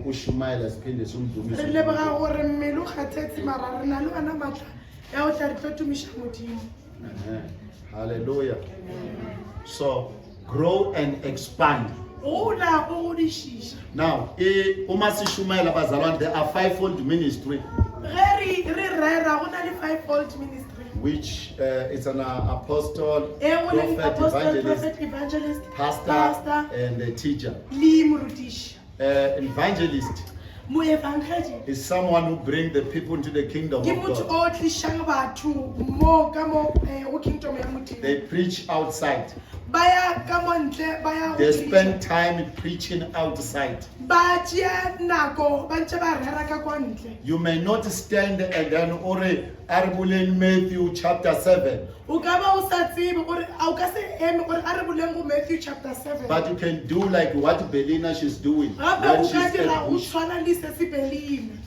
ushumayela siphinde simdumise. Re leboga gore mmele o kgathetse mara re na le ona matla ya go tla re tlo tumiša Modimo. Hallelujah. So grow and expand. Gola go godišiša. Now, uma sishumayela bazalwane, there are fivefold ministry, Ge re rera go na le fivefold ministry. which is an apostle, E go le prophet, apostle, evangelist, prophet, evangelist, pastor, and a teacher. le morutiši. Evangelist Moevangeli is someone who brings the people into the kingdom ke of motho God. o tlišang batho mo ka mo go kingdom ya Modimo. They preach outside. Ba ya ka mo ntle ba ya go They preacha. spend time preaching outside. Ba tšea nako ba ntse ba rera ka kwa ntle. You may not stand and then in Matthew chapter 7, O ka ba o sa tsebe gore a o ka se eme gore a re boleng go Matthew chapter 7. but you can do like what Belina she's doing Gape when o she's ka dira at o bush. tshwana le se se Belina.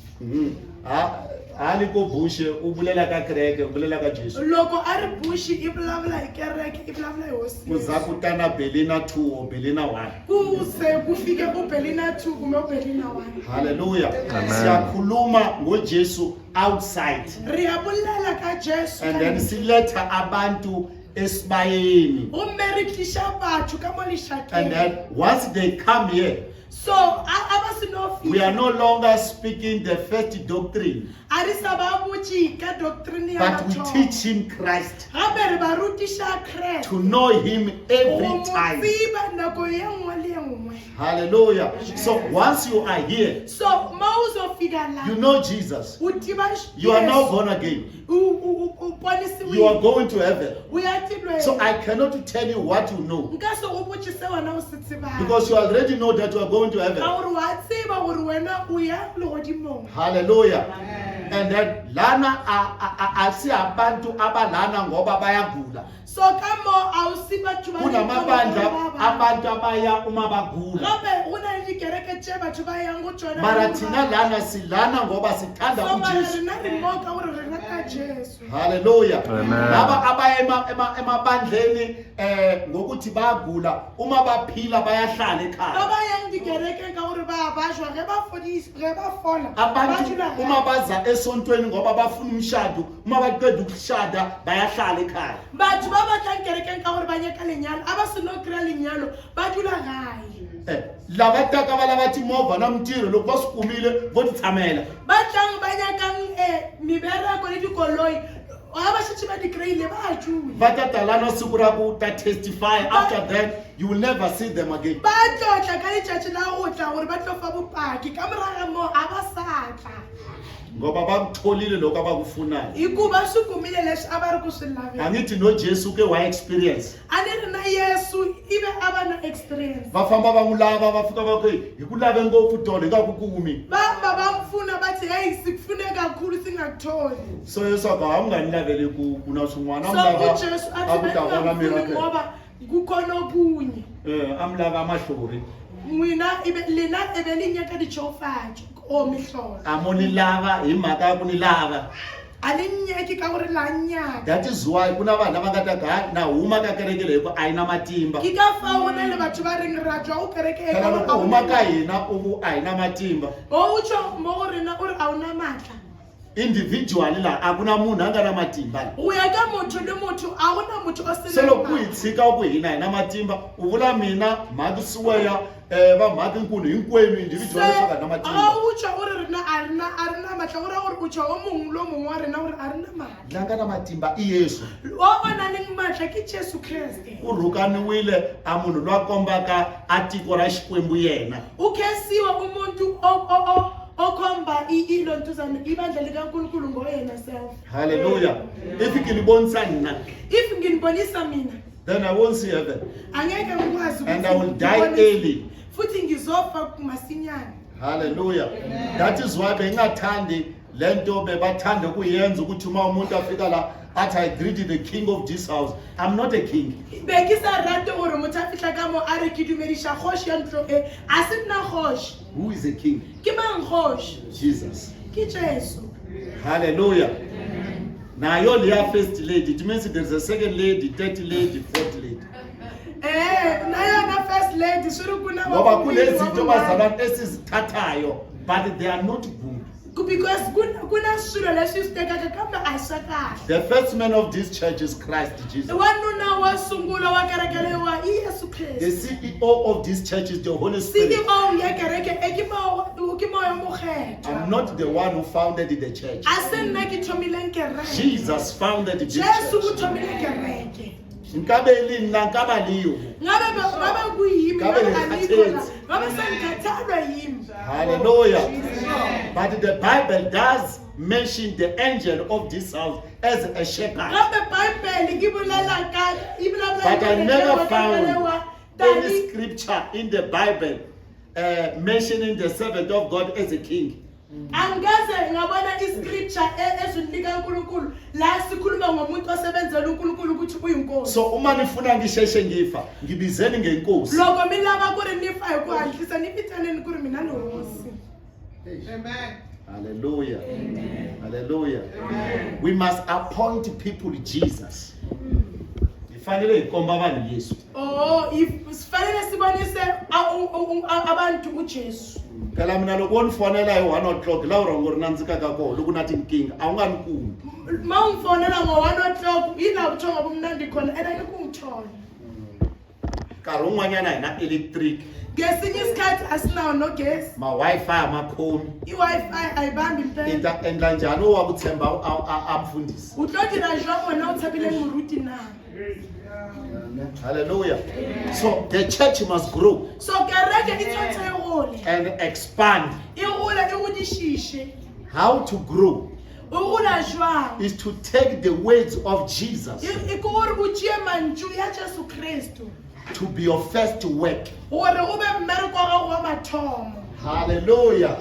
Ha le ko bush o bolela ka kereke, o bolela ka Jesu. Loko a re bush e vulavula hi kereke e vulavula hi hosi. Kuza kutana Belina 2 or Belina 1. Ku se ku fike ku Belina 2 kumbe Belina 1. Hallelujah. Siyakhuluma ngoJesu outside. Re ya bolela ka Jesu. And then siletha abantu esibayeni. O mere tlisha batho ka mo And lešakeng. then once they come here, So a ba se no we are fika. no longer speaking the first doctrine, A re sa ba botse ka doctrine ya but we batho. teach him Christ, Gape re ba rutiša Kreste. to know him every Go mo time. tseba nako ye nngwe le ye nngwe. Hallelujah. So once you are here, So ma o zo fika la. you know Jesus. O tiba You are now Yesu. born again. O ponisiwe. You are going to heaven. O ya tilwe. So I cannot tell you what you know, Nka se go botsise wena o se tsebang. because you already know that you are going to heaven. Ka gore wa tseba gore wena o ya legodimong. Hallelujah. And then lana asi abantu abalana ngoba bayagula. So ka mo a o se batho ba Kunamabandla abantu abaya uma bagula. gape go na le dikereke tše batho ba yang go tsona. Mara thina lana silana ngoba sithanda So mara uJesu. rena re mo ka gore re rata Jesu. Hallelujah. Amen. Laba abaya emabandleni ngokuthi bayagula, uma baphila bayahlala Ba ekhaya. ba yang dikereke ka gore ba jwa ge ba fodisa ge ba fola. Ba Abantu dula gae. uma baza esontweni ngoba bafuna umshado, uma baqeda ukushada bayahlala ekhaya. Batho ba batlang kerekeng ka gore ba nyaka lenyalo a ba se no kry-a lenyalo ba dula gae. Lava taka va lava timovha na mintirho loko va swi kumile vo ti tshamela. Ba tlang ba nyakang mebereko le dikoloi ga ba šetše ba di kry-ile ba tšue. Va ta tala na siku ra ku ta testify. After that you will never see them again. Ba tlotla ka letšatši la go tla gore ba tlo fa bopaki ka moraga moo a ba sa tla. Ngoba va kutholile loko va kufunayo. Hikuva swi kumile leswi a va ri ku swi laveka. Angithi no Jesu ke wa experience. A ni ri na Yesu ive a va na experience. Va famba va n'wi lava va fika va ku hi ku lave ngopfu tolo hi nga ku kumi. Va hamba va n'wi pfuna va ti heyi si pfune kakhulu si nga kutholi. So leswaku a wu nga ni laveli ku na swin'wana. A So mi lava uJesu a a ku thi ta vona nga pfuni miracle. ngoba kukhona okunye. A mi lava mahlori. N'wina lena e be le nyaka ditšhofatšo o mehlolo. A mo ni lava hi mhaka ya ku ni lava. A le nyaki ka gore la nyaka. That is why kuna vanhu lava nga ta ka na huma ka kereke leyi ku a yi na matimba. Ke ka fa go na le batho ba reng ra tswa o kereke Kana loko huma ka hina u ku a hi na matimba. o utswa mo go rena o re a una matla. Individually la a ku na munhu a nga na matimba. Go ya ka motho le motho a gona motho o se Se le loko u hi tshika ku hina hi na matimba u vula mina Mhaki Siweya va Mhakikulu hinkwenu individually swa ka na a matimba. utswa o re rena a rena matla gore gore o tswa o mongwe lo mongwe wa rena gore a rena matla. La nga na matimba i Yesu. O o na leng matla ke Jesu Kreste. U rhukaniwile a munhu loyi a kombaka a tiko ra Xikwembu yena. U khensiwa umuntu okhomba ilontuzana ibandla likaNkulunkulu ngoyena self. Hallelujah. If ke ni bonisa nna, If nginibonisa mina then I won't see heaven angeke ngikwazi and I will die ngibonise. early. Futhi ngizofa masinyane. Hallelujah. That is why bengathandi lento bebathanda ukuyenza ukuthi uma umuntu afika la athi I greet the king of this house. I'm not a king. Be ke sa rate gore motho a fitla ka mo a re ke dumediša kgoši ya ntlo e a se nna kgoši Who is a king? ke mang kgoši Jesus. ke Jesu. Hallelujah. Now you're the first lady. It means there's a second lady, third lady, fourth lady. Na yona first lady swi ri ku na ngoba vavumbirhi va kunezinto vunharhu. bazalwane esizithathayo but they are not good. Because ku na swilo leswi swi tekaka kambe a swa kahle. The first man of this church is Christ Jesus. Wanuna wa sungula wa kereke leyiwa i Yesu The Kreste. CEO of this church is the Holy Spirit. CEO ya kereke ke moya mo kgetho. I'm not the one who founded the church. A se nna ke thomileng kereke. Jesus founded this Jesu o church. thomile kereke. Nkabe le nna nkaba liyo. Ngabe kuyimi Ngabe ngabe alikho la. ngikhathele. Ngabe sengikhathalwa yimi. Hallelujah. But the Bible does mention the angel of this house as a shepherd. Ngabe Bible ibulala ka ibulala. But I never found any scripture in the Bible mentioning the servant of God as a king. Angaze ngabona iscripture ezwinika uNkulunkulu la sikhuluma ngomuntu osebenzela uNkulunkulu ukuthi uyinkosi. So uma nifuna ngisheshe ngifa ngibizeni ngenkosi. Loko mi lava ku ri nifa hi ku hatlisa ni vitaneni ku ri mina ni hosi. Amen. Hallelujah. Hallelujah. We must appoint people Jesus. Ifanele ikomba vanhu Yesu. Oh, sifanele sibonise abantu uJesu. Phela mina loko wonifonela hi 1 o'clock la urongo ri nandzikaka kona loko na tinkinga a wu nga ni kumi. Ma ungifonela ngo-1 o'clock yila ubuthonga bomnandi khona and ayikungithola. Nkarhi wun'wanyana hi na electric, Ngesinye isikhathi asinawo nogesi. ma-Wi-Fi amakhomi. I-Wi-Fi ayibambi impela. Endla njani owa ku tshemba amfundisi. O tlo dira jwang wena o tshabile moruti na? Hallelujah. So the church must grow So kereke e tshwanetse e gole. and expand. E gole e godishishe. How to grow O gola jwang? is to take the words of Jesus E ko gore o tšee mantšu ya Jesu Kristo. to be your first work. Gore o be mmereko wa gago wa mathomo. Hallelujah.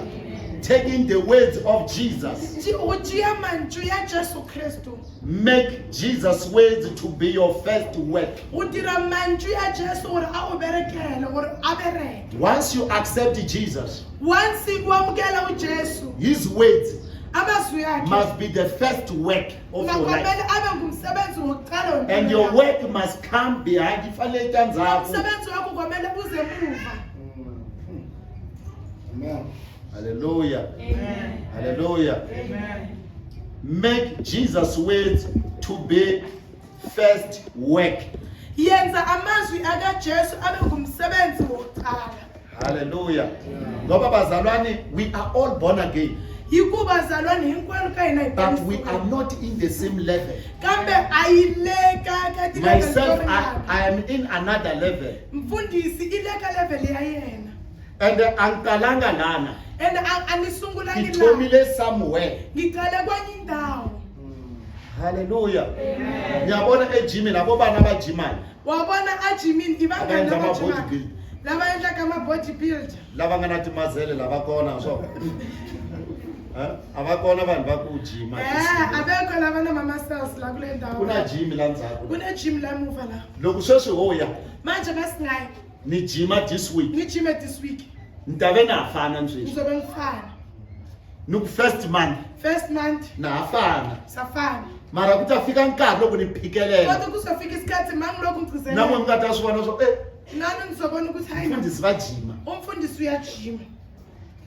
Taking the words of Jesus. O tšea mantšu ya Jesu Kristo. Make Jesus' words to be your first work. O dira mantšu ya Jesu gore a go berekele gore a bereke. Once you accept Jesus, Once o amukela uJesu, his words amazwi akhe must be the first work of your life. nakwamele abe ngumsebenzi wokuqala And your wempilo yakho. work must come behind. Ifanele itanzakho. Umsebenzi wakho kwamele uze muva. Hallelujah. Amen. Hallelujah. Amen. Make Jesus' words to be first work. Yenza amazwi akaJesu abe ngumsebenzi wokuqala. Hallelujah. Ngoba bazalwane, we are all born again, Hikuva zalwane hinkwenu ka hina hi but we tirhisiwile. are not in the same level. Kambe a yi le ka ti-level Myself, to ringana. I am in another level. Mfundhisi i le ka level ya yena. And angiqalanga lana. And a ni sungulangi la. Ngithomile somewhere. Ngiqale kwenye indawo. Hallelujah. Ngiyabona ejimini labo bana abajimayo. Wabona ajimini ibangani Abenza labajimani. ama-bodybuild. Laba endlaka ama-bodybuilder. Lava nga na timazele lava kona so. Avakona vanhu va ku jima. Abekho lava na ma-muscles la kule ndawo. Kuna jimi la ndzhaku. Kune gym la muva la. Loko sweswi ho ya Manje basingayi. ni jima this week. Ni gym this week. Ni ta ve na ha fana ni sweswi. Ngizobe ngifana. Ni ku first month First month na ha fana. safana. Mara ku ta fika nkarhi loko ni phikelela. Kodwa kuzofika isikhathi mangiloku ngigcizelela. Namwe mi nga ta swi vona swo Nani ngizobona ukuthi hayi mfundhisi va jima. umfundisi uyajima.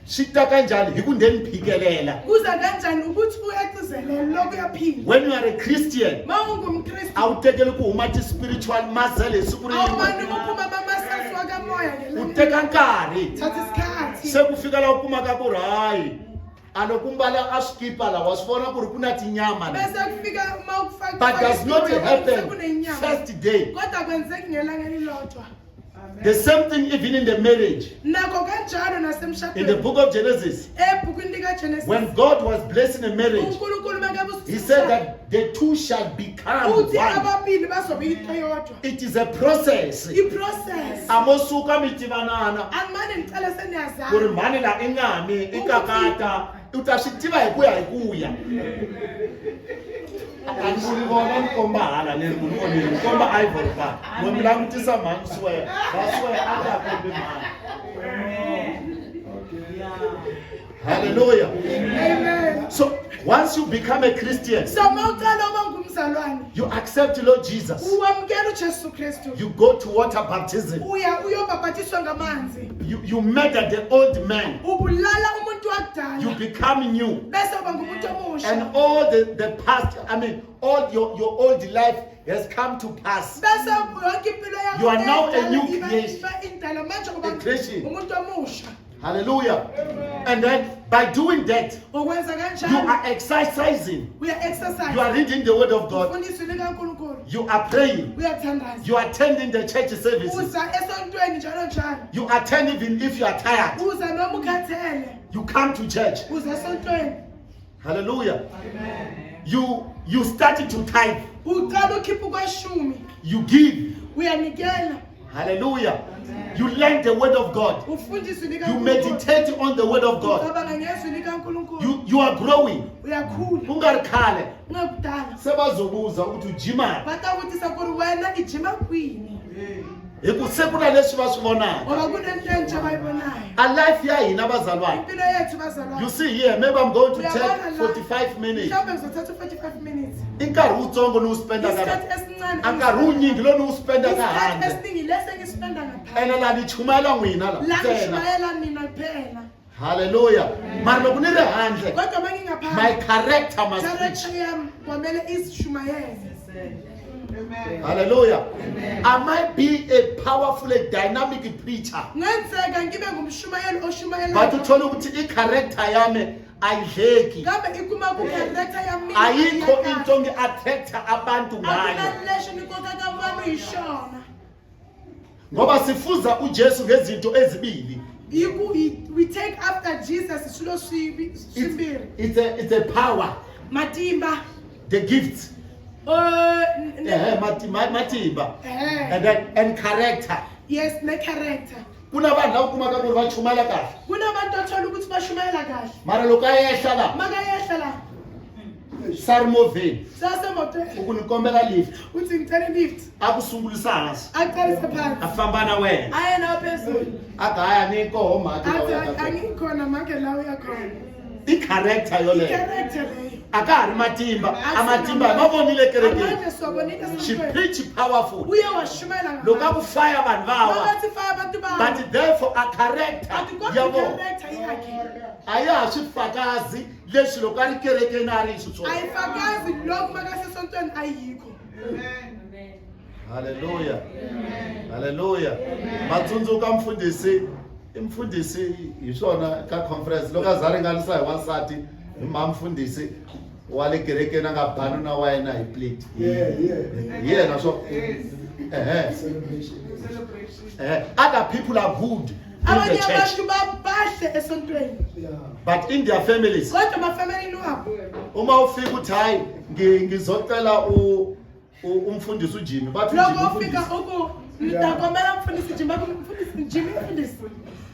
Swi ta kanjani hi ku ndeni phikelela. Kuza kanjani ukuthi uyagcizelela lokhu uyaphila. When you are a Christian, Ma ungumKristu a wu tekeli ku huma ti-spiritual muscle hi siku awumani rin'we. kuphuma ama-muscles wakamoya U teka nkarhi. thatha isikhathi. Se ku fika laha u kumaka ku ri hayi a loko u mbala a swikipa laha wa swi vona ku ri ku na tinyama la. Bese kufika uma ukufaka But does not happen kunenyama. first day. Kodwa kwenzeki ngelanga elilodwa. The same thing even in the marriage. Nakho kanjalo In the nasemshadweni. book of Genesis, Ebhukwini likaGenesis. when God was blessing a marriage, uNkulunkulu makabe he said that the two shall become uthi one. ababili bazobe into yodwa. It is a process. I-process. Amosuka mi tivanana Angimane ngicela ku ri seniyazana. mhani la i ngami i kakata u ta swi tiva hi ku ya. A ni swi vona ni komba hala ni ri munhu vonile ni komba Ivory Park. N'we mi langutisa mhani swear va swear a nga kombi mhani. Hallelujah. Amen. So once you become a Christian, So mawuqala uba mzalwane you accept Lord Jesus, uwamukela uJesu Kristu you go to water baptism, uyobhabhatiswa ngamanzi you murder the old man, ubulala umuntu you wakudala become new. bese uba ngumuntu And omusha all the past, all your old life has come to pass. bese yonke impilo yakho You are now a endala new iba- creation. iba indala manje uba A creation. umuntu omusha Hallelujah. And then by doing that, ngokwenza you kanjalo are exercising. uya-exercise You are reading the word of God. ufundiswe likaNkulunkulu You are praying. uyathandaza You are attending the church services. uza esontweni njalo njalo You attend even if you are tired. uza noma ukhathele You come to church. uza esontweni Hallelujah. You started to tithe. uqala ukhipha kweshumi You give. uyanikela Hallelujah. You learn the word of God. ufundiswe You likaNkulunkulu meditate on the word of God. ucabanga ngezwi likaNkulunkulu You are growing. uyakhula Ungarikhale. ungakudala Sebazobuza ukuthi ujima. batavutisa ku ri wena i jima kwini Hiku se kuna leswi va swi vonaka. ngoba kunento entsha abayibonayo A life ya hina bazalwane. impilo yethu You bazalwane see here, maybe I'm going to Uyabona take la, 45 minutes. mhlawumbe ngizothatha 45 minutes I nkarhi wutsongo ni wu spenda isikhathi ka. esincane A nkarhi wunyingi lo ni wu spenda ka isikhathi handle. esiningi lese ngispenda ngaphandle Ene la ni chumayela n'wina la. la ntsena. ngishumayela mina kuphela Hallelujah. Mara loko ni ri handle, kodwa uma my ngingaphandle character must direction preach. yami kwamele izishumayele Hallelujah. I might be a powerful, a dynamic preacher. ngenzeka ngibe ngumshumayeli But oshumayelayo uthole ukuthi i character yami ayidleki. kambe ikuma ku-character ya mina Ayikho into ngi-attracta abantu ngayo. akunalesho nikokaka vanhu hi xona Ngoba sifuza uJesu ngezinto ezibili. we take after Jesus swilo swimbirhi It's a power, matimba the gift. Matimba. And character. yes ne-character Kuna vanhu lava kumaka ku ri va chumayela kahle. kunabantu othola ukuthi bashumayela kahle Mara loko a yehla la, makayehla la sarimovheni, sasemotweni u ku ni kombela lift, uthi ngicela lift a ku sungulisa hansi, aqalise a phansi famba na wena. aye nawo phezulu A ka haya ni koho mhaka lawa ya athi ka kona. angikhona make la uyakhona I character yoleyo. i-character leyo A ka ha ri matimba, a matimba ma vonile kerekeni. amanje siwabonile She esentweni preach powerful. uye washumayela Loko a ku fire vanhu vawa. makathi faya abantu babo But therefore a character ati kodwa ya vona i-character yakhe a ya ha swi fakazi leswi loko a ri kerekeni a ri xiswona. ayifakazi lokhu makasesontweni ayikho Hallelujah. Hallelujah. Matsundzuka mfundhisi, i mfundhisi hi swona ka conference loko a za ringanisa hi wansati hi mfundhisi wa le kerekeni a nga banu na wayena hi plate. Hi yena swo. Other people are good in abanye the church, abantu babahle esontweni but in their families, kodwa mafamilini wabo uma ufika uthi hayi ngizocela umfundisi uJimmy, bathi loko uJimmy ufika umfundisi. uku nitakombela mfundisi jimba kumfundisi jimmy mfundisi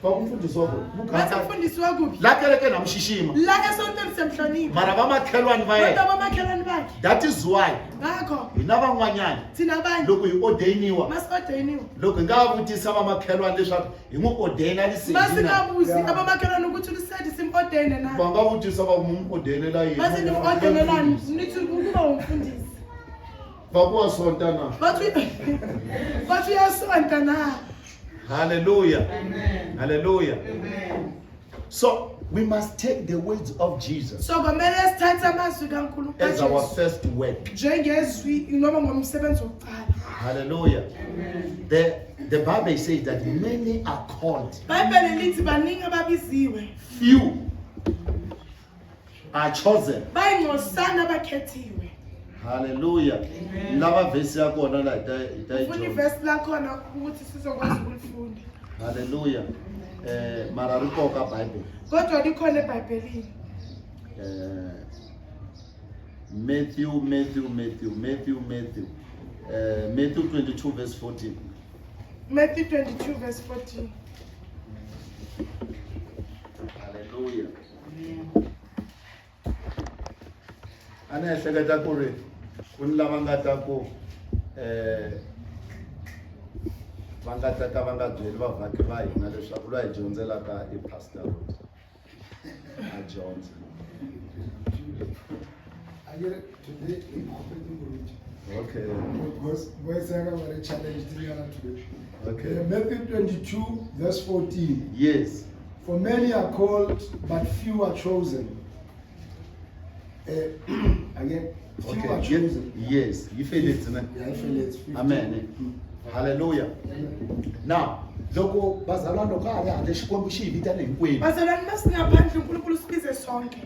Umfundisi wakho. bathi mfundisi wakuphi La kerekeni amshishima. la esontweni semhlonipho Mara vamakhelwani va kodwa yena. bomakhelwane bakhe That is why ngakho hina van'wanyana thina abanye loko hi ordainiwa, masi-ordayiniwe loko hi nga vutisa vamakhelwani leswaku hi n'wi ordaina lisedi na, masingabuzi abomakhelwane ukuthi ulisedi sim-ordayine na va nga vutisa va n'wi ordainela yini. masi nim-ordainelani nithi ukuba umfundisi Va ku wa sonta na. bathi uyasonta na Hallelujah. Hallelujah. So we must take the words of Jesus so kwamele sithathe amazwi kaNkulunkulu as our first work. njengezwi noma ngomsebenzi wokuqala Hallelujah. The Bible says that many are called, ibhayibheli lithi baningi ababiziwe few are chosen. bayingcosana abakhethiwe Hallelujah. Lava verse ya kona la ufuna ita. ivesi lakhona ukuthi sizokwazi ukulifunda Hallelujah. Mara ri koka Bible. kodwa likhona ebhayibhelini Matthew 22 verse 14. Matthew 22 verse 14 Hallelujah. Ana ehleketa ku ri ku ni lava nga ta ku va nga ta ka va nga byeli vavhaki va hina leswaku loyi hi dyondzelaka i pastor Rhodes. A dyondza. I get it today. Okay. Because boys are very challenged today. Okay. Matthew 22, verse 14. Yes. For many are called, but few are chosen. Again, few are chosen. Yes. You feel it, man. Yeah, I feel it. 50. Amen. Hallelujah. Now, loko bazalwane kare ade xikwembu xi hi vitane hinkwenu bazalwane masingaphandle uNkulunkulu sibize sonke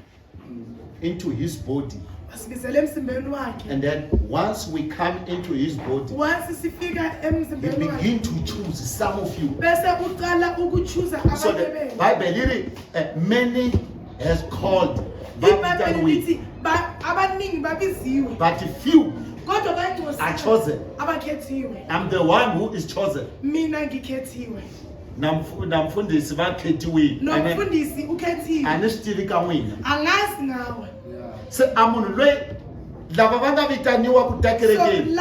into his body. asibizele emzimbeni wakhe And then once we come into his body, once sifika he emzimbeni wakhe begin to choose some of you. bese uqala ukuchuza So abanye the benu Bible really, many has called, iBhayibheli lithi abaningi babiziwe but few kodwa are bangcwele chosen. abakhethiwe I'm the one who is chosen. mina ngikhethiwe Namfundisi vakhethiwile. nomfundisi ukhethiwe Ani swi tivi ka n'wina. angazi ngawe Se a munhu loyi lava va nga vitaniwa ku ta kerekeni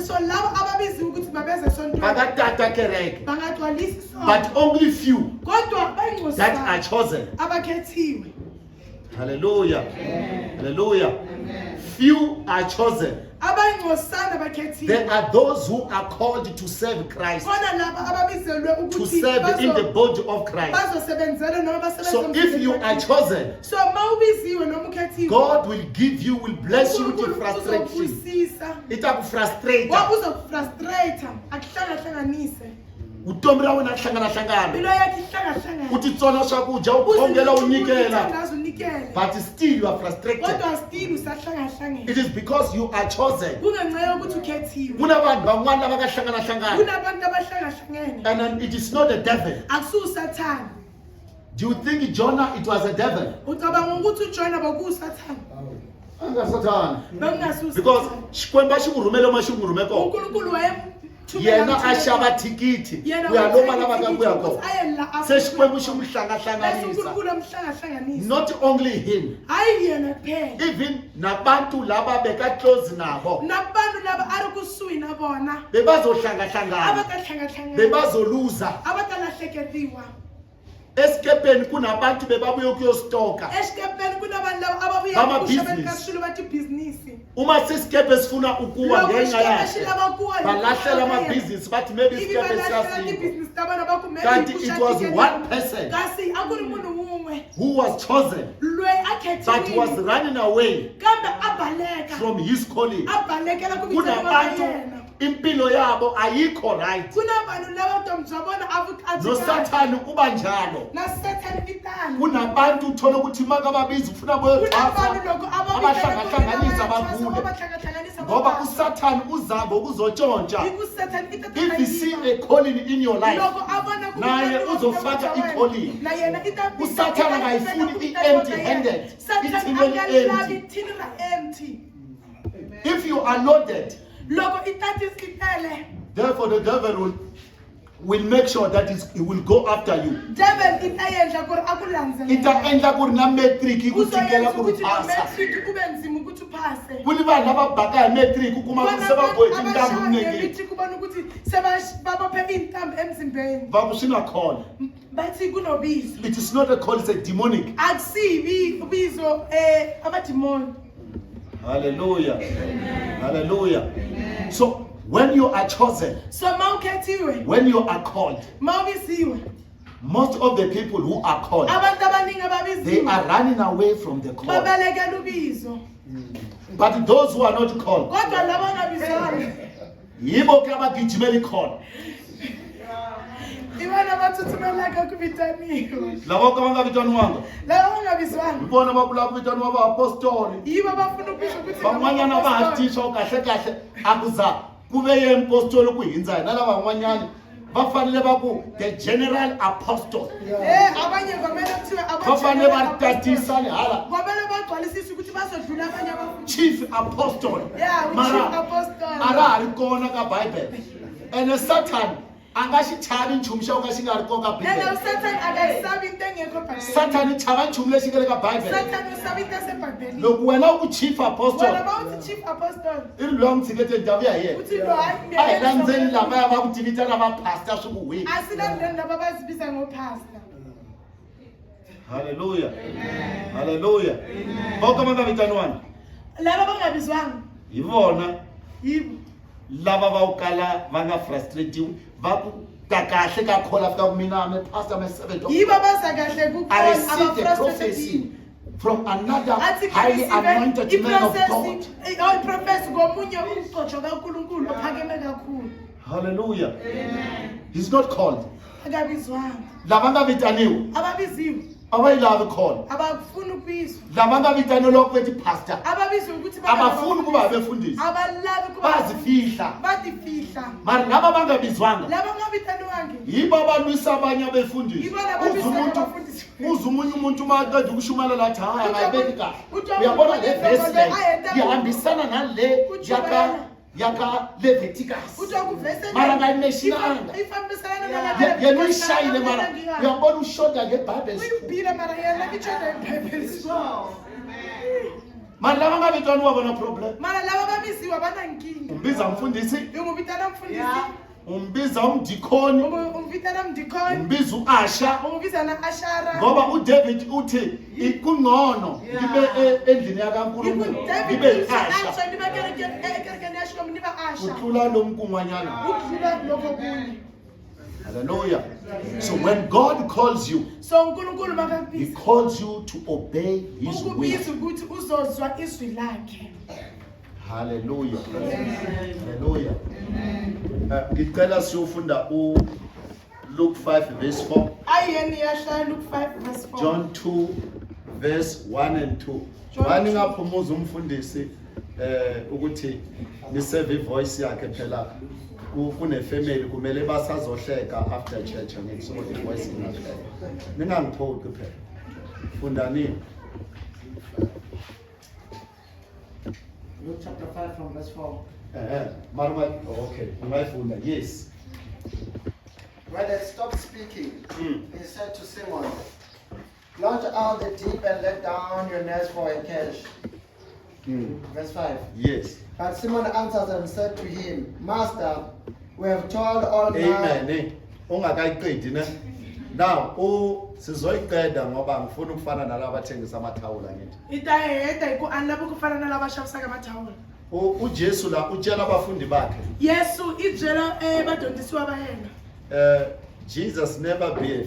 so labo ababiziwe ukuthi babeze va esontweni nga tata kereke, bangagcwalisi but sonke only few kodwa that are bangcwele chosen. abakhethiwe Hallelujah. Hallelujah. Few are chosen. abangcwosana There bakhethiwe are those who are called to serve Christ, khona laba ababizelwe to ukuthi serve in the body of Christ. bazosebenzela noma So if you are chosen, so mawubiziwe noma ukhethiwe God will give you, will bless you with frustration. uzokufusisa Ita ku frustrate. uzokufrustrate akuhlangahlanganise Utomi ra wena hlangana hlangana. impilo yakhe ihlangahlangane U titsona swakudya u khongela u nyikela. unikela But still you are frustrated. kodwa still usahlangahlangene It is because you are chosen. kungenxa yokuthi ukhethiwe Kuna vanhu van'wana lava nga hlangana hlangana. kunabantu abahlangahlangene And then it is not the devil. akususathane Do you think Jonah it was a devil? ucabanga ukuthi uJona bokusathane Anga Satan. bengasusathane Because xikwembu xi n'wi rhumele ma xi n'wi rhume kona. uNkulunkulu Yena a xava thikithi ku ya loma lava nga ku ya kona. Se xikwembu xi n'wi hlangahlanganisa. uNkulunkulu amhlangahlanganisa Not only him, hayi yena kuphela even nabantu laba beka close nabo nabantu laba ari kusuhi na bona bebazohlangahlangana, abakahlangahlangana bebazoluza. abakalahlekelwa Esikepeni kunabantu bebabuye ukuyostoka. esikepeni kunabantu laba ababuya Bama ukusebenzisa business. kakhulu bathi ibhizinisi Uma sisikepe sifuna ukuwa Lokhu ngenxa isikepe yakhe, silaba kuwa balahlela ngenxa amabhizinisi bathi maybe ibi isikepe balahlela siyasikho. ibhizinisi tabana bakumele Kanti it was one person kasi akuri munhu mumwe who was chosen loyi but was akhethiwile running away kambe abaleka from his calling. abalekela ku vitana ra Kunabantu yena impilo yabo ayikho right. kunabantu laba vutomi bya vona No Satan uba njalo. na Satan vitani Kunabantu uthola ukuthi maka babizi ufuna boyoxhasa kunabantu loko abahlangahlanganisa bagule. Ngoba uSatan uzabo kuzotshontsha. If you see a calling in your life, naye uzofaka i-calling. uSatan akayifuni i-empty-handed. Ithini empty. If you are loaded, therefore the devil will make sure that he will go after you. Ita endla ku ri na matric ku tikela ku ri pasa. Kuni vanhu lava baka hi matric ku kuma ku se va bohe tintambu kunengeni. Va ku swi nga khona. bathi kunobizo It is not a call, it's a demonic. akusibi ubizo abadimoni. Hallelujah. Hallelujah. So when you are chosen, So mawukhethiwe when you are called, mawubiziwe most of the people who are called, abantu abaningi they ababiziwe are running away from the call. babalekela ubizo But those who are not called, kodwa laba angabizwanga yibo ke abagijimela ikhona. ibona bathuthumeleka kubitaniwe Labo ke abangavitaniwanga, laba angabizwanga ibona babula kuvitaniwa ba apostoli. yibo bafuna ubizwa ukuthi Van'wanyana va hatiswa kahle kahle akuza kuve ye apostoli ku hindza na lava van'wanyana va fanele va ku the general apostle. abanye kwamele kuthiwe Va fanele va tatisa le hala kwamele bagcwalisise ukuthi bazodlula abanye abafundi chief apostle. Yeah, we Mara chief apostle. ara ha ri kona ka Bible. And Satan anga xi chavi nchumu xo ka xi nga ri kona ka ene Bible. uSatan akayisabi into engekho ebhayibhelini Satan i chava nchumu lexi nga le ka Bible. Satan usaba into esebhayibhelini Loko wena u ku chief wena apostle, bawuthi chief apostle i ri loyi a n'wi tshikete ndhawu ya yena. uthi lo hayi A hi landzeli lavaya va ku tivitana va pastor swi ku hwi. asilandeni laba bazibiza ngopasta. Hallelujah. Hallelujah. Va ka va nga vitaniwani. laba bangabizwanga yivona yibo lava va ukala va nga frustrated va ku ta kahle ka call after kumina me pastor me 7 yibo baza kahle I kukhona received a prophecy aba-frustrated from another athi highly anointed man of God. iprofesi ngomunye umcojo kaNkulunkulu ophakeme kakhulu. Hallelujah. He's not called. Akabizwanga Lava nga vitaniwe ababiziwe abayilavi call. abafuna ukubizwa Lava nga vitaniwe lokho bethi pastor ababizwa ukuthi abafuni kuba abefundisi. abalavi kuba Bazifihla. badifihla Mara laba bangabizwanga laba ngabitaniwange yibo abalwisa abanye abefundisi. yibo lababizwa abafundisi Uzumunye umuntu uma aqeda ukushumayela lathi hayi akayibeki kahle. Uyabona le verse le ihambisana nale yaka Leviticus. Mara ngayimeshinanga. Yena uyishayile mara uyabona ushoda ngeBhayibheli. uyibhile mara yena kichoda eBhayibheli. Mara laba ngabitwana wabona problem. Mara laba babiziwe abanankinga Umbiza umfundisi, ungubitana mfundisi umbiza umdikoni, ungubitana mdikoni umbiza uAsha ungubizana Ashara ngoba uDavid uthi ikungcono ngibe endlini yakaNkulunkulu ngibe yiAsha uhlula lo mkungwanyana. ukudlula lokho kunye. Hallelujah. So when God calls you, So uNkulunkulu He makakubiza calls you to obey His will. ukubiza ukuthi uzozwa izwi lakhe. Hallelujah. Hallelujah. Ngicela siyofunda Luke 5 verse 4, Ayeni yashaya Luke 5 verse 4. John 2 verse 1 and 2. John Wani 2. ngaphumuza umfundisi ukuthi niseve ivoice yakhe phela kune family kumele basazohleka after church ngithi so ivoice ingahleka. Ningangiphoqi phela. Fundani. Luke chapter 5 from verse 4. Marma, okay. Ungayifunda. Yes. When they stopped speaking, Mm. he said to Simon, launch out the deep and let down your nets for a catch. Verse 5. Yes. But Simon answered and said to him, Master, we have toiled all night. Amen. Ungakayiqedi ne. Now, sizoyiqeda ngoba ngifuna ukufana nalabo abathengisa amathawula ngithi. Itayeda iku anlabo kufana nalabo abashavisa ngamathawula. uJesu la utshela abafundi bakhe. Yesu ijela badondisiwe abayena. Jesus never be a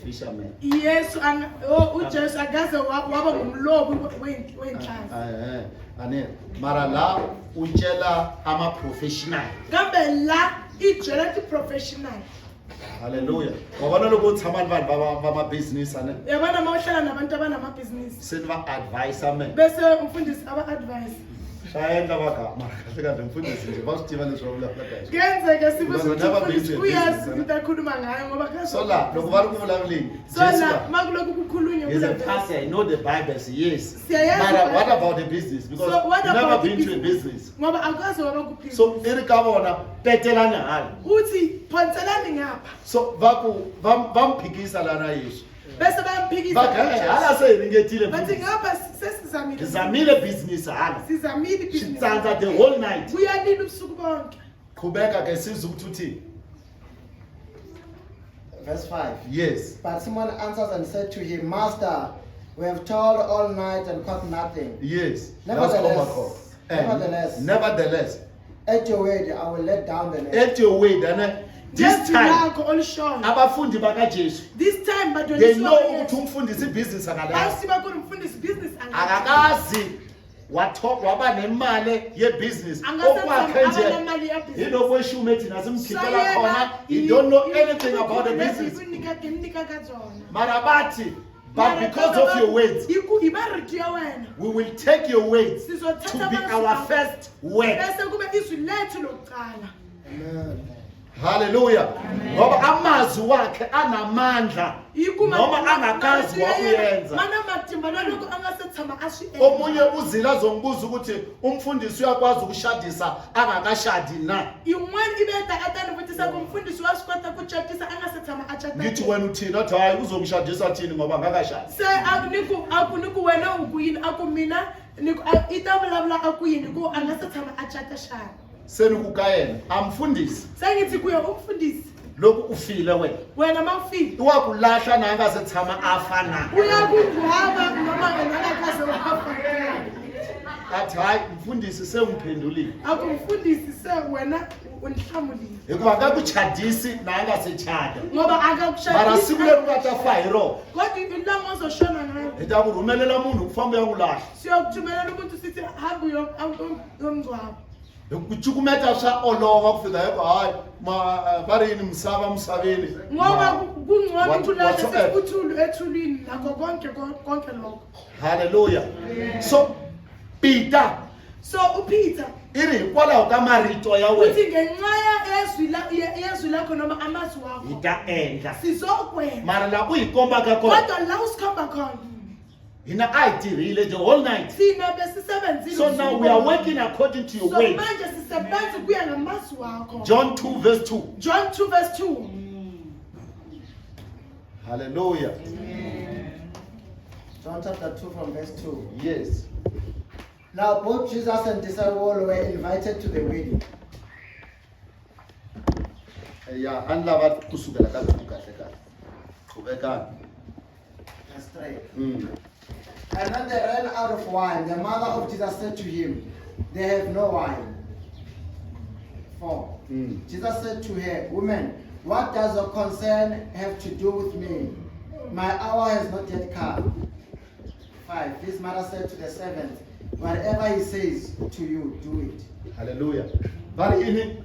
fisherman. Yesu uJesu akaze waba ngumlobi wenhlanzi. Ane mara la utshela ama professional. Kambe la ijela ti professional. Hallelujah. Wabona lokho uthama abantu bama business ane. Yabona mawuhlala nabantu abanamabhizinisi. Seniba advisor man. Bese umfundisi aba advice. Shayenda bagama. Kahle kahle umfundisi nje basidiba lesho la guys. Kenzeka sibuze Never been ukuthi to a uyazi business, into akhuluma ngayo ngoba kahle. So la lokho bari kuvulavulini. So la makuloku kukhulunywa He's a kule pastor, I know the Bible, say yes. Siyayazi But Bible. what about the business? Because So what you've never about the been to a business? business. Ngoba akaze waba kuphila. So irikabona petelana hali. uthi phonselani ngapha. So vamphikisa lana Yesu. Bese bayamphikisa. Bakhe hala seyingethile. Bathi ngapha sesizamile. Ngizamile business hala. Sizamile ibhizinisi. Sitsanza the whole night. Uyalila ubusuku bonke. Qhubeka ke sizwe ukuthi uthini. Verse 5. Yes. But Simon answered and said to him, Master, we have toiled all night and caught nothing. Yes. Nevertheless, Nevertheless, at your word, I will let down the net. at your way then this Just time lakho olushoyo. abafundi bakaJesu This time they badondisiwe. know ukuthi umfundisi business akalazi. Basiba kulo umfundisi business Akakazi waba nemali yebusiness okwakhe nje inokweshuma ethi nasimkhiphela khona he don't know anything about the business mara bathi but because of your words we will take your words to be our first word. Hallelujah. Ngoba amazwi wakhe anamandla noma angakazi wakuyenza. Omunye uzila azombuza ukuthi umfundisi uyakwazi ukushadisa angakashadi na. Ngithi wena uthina athi hayi uzongishadisa thini ngoba ngakashadi. Senikukayena amfundisi. Sengithi kuye umfundisi. Lokhu ufile wena. Wena mawufile. Wakulahla nangase thama afana. Uyakungwaba noma ngakakaze wafa. athi hayi mfundisi sengiphendulile akumfundisi se wena unihlamulile hikuva akakuchadisi na angasechada ngoba mara akakushayisi siku leri nga ta fa hi rona kodwa ilanga ozoshona ngayo hi ta ku rhumelela munhu ku famba ya n'wi lahla siyokuthumela umuntu sithi hambi yomngcwabo hi ku cukumeta swa olova ku fika hi ku hayi va ri yini misava misaveni ngoba kungcono What- uthulale whatsoever. sekuthulu ethulini nakho konke lokho halleluya so Peter so upeter i ri hikwalaho ka marito ya wena uthi ngenxa yezwi lakho noma amazwi hi wakho ta endla sizokwenza mara laha u hi kombaka kona kodwa la usikhomba khona hina a hi tirhile the whole night thina besisebenzile so now we are working according to your so way manje sisebenza kuya ngamazwi wakho John 2 verse 2 John 2 verse 2 hallelujah John chapter 2 from verse 2. yes Now both Jesus and disciples were invited to the wedding. ya a ni lava kusukela ka 2 kahle kahle qhubekani Verse 3. Mm. And when they ran out of wine, the mother of Jesus said to him, "They have no wine." 4. Mm. Jesus said to her, "Woman, what does your concern have to do with me? My hour has not yet come." 5. His mother said to the servant, "Whatever he says to you, do it." hallelujah va ri yini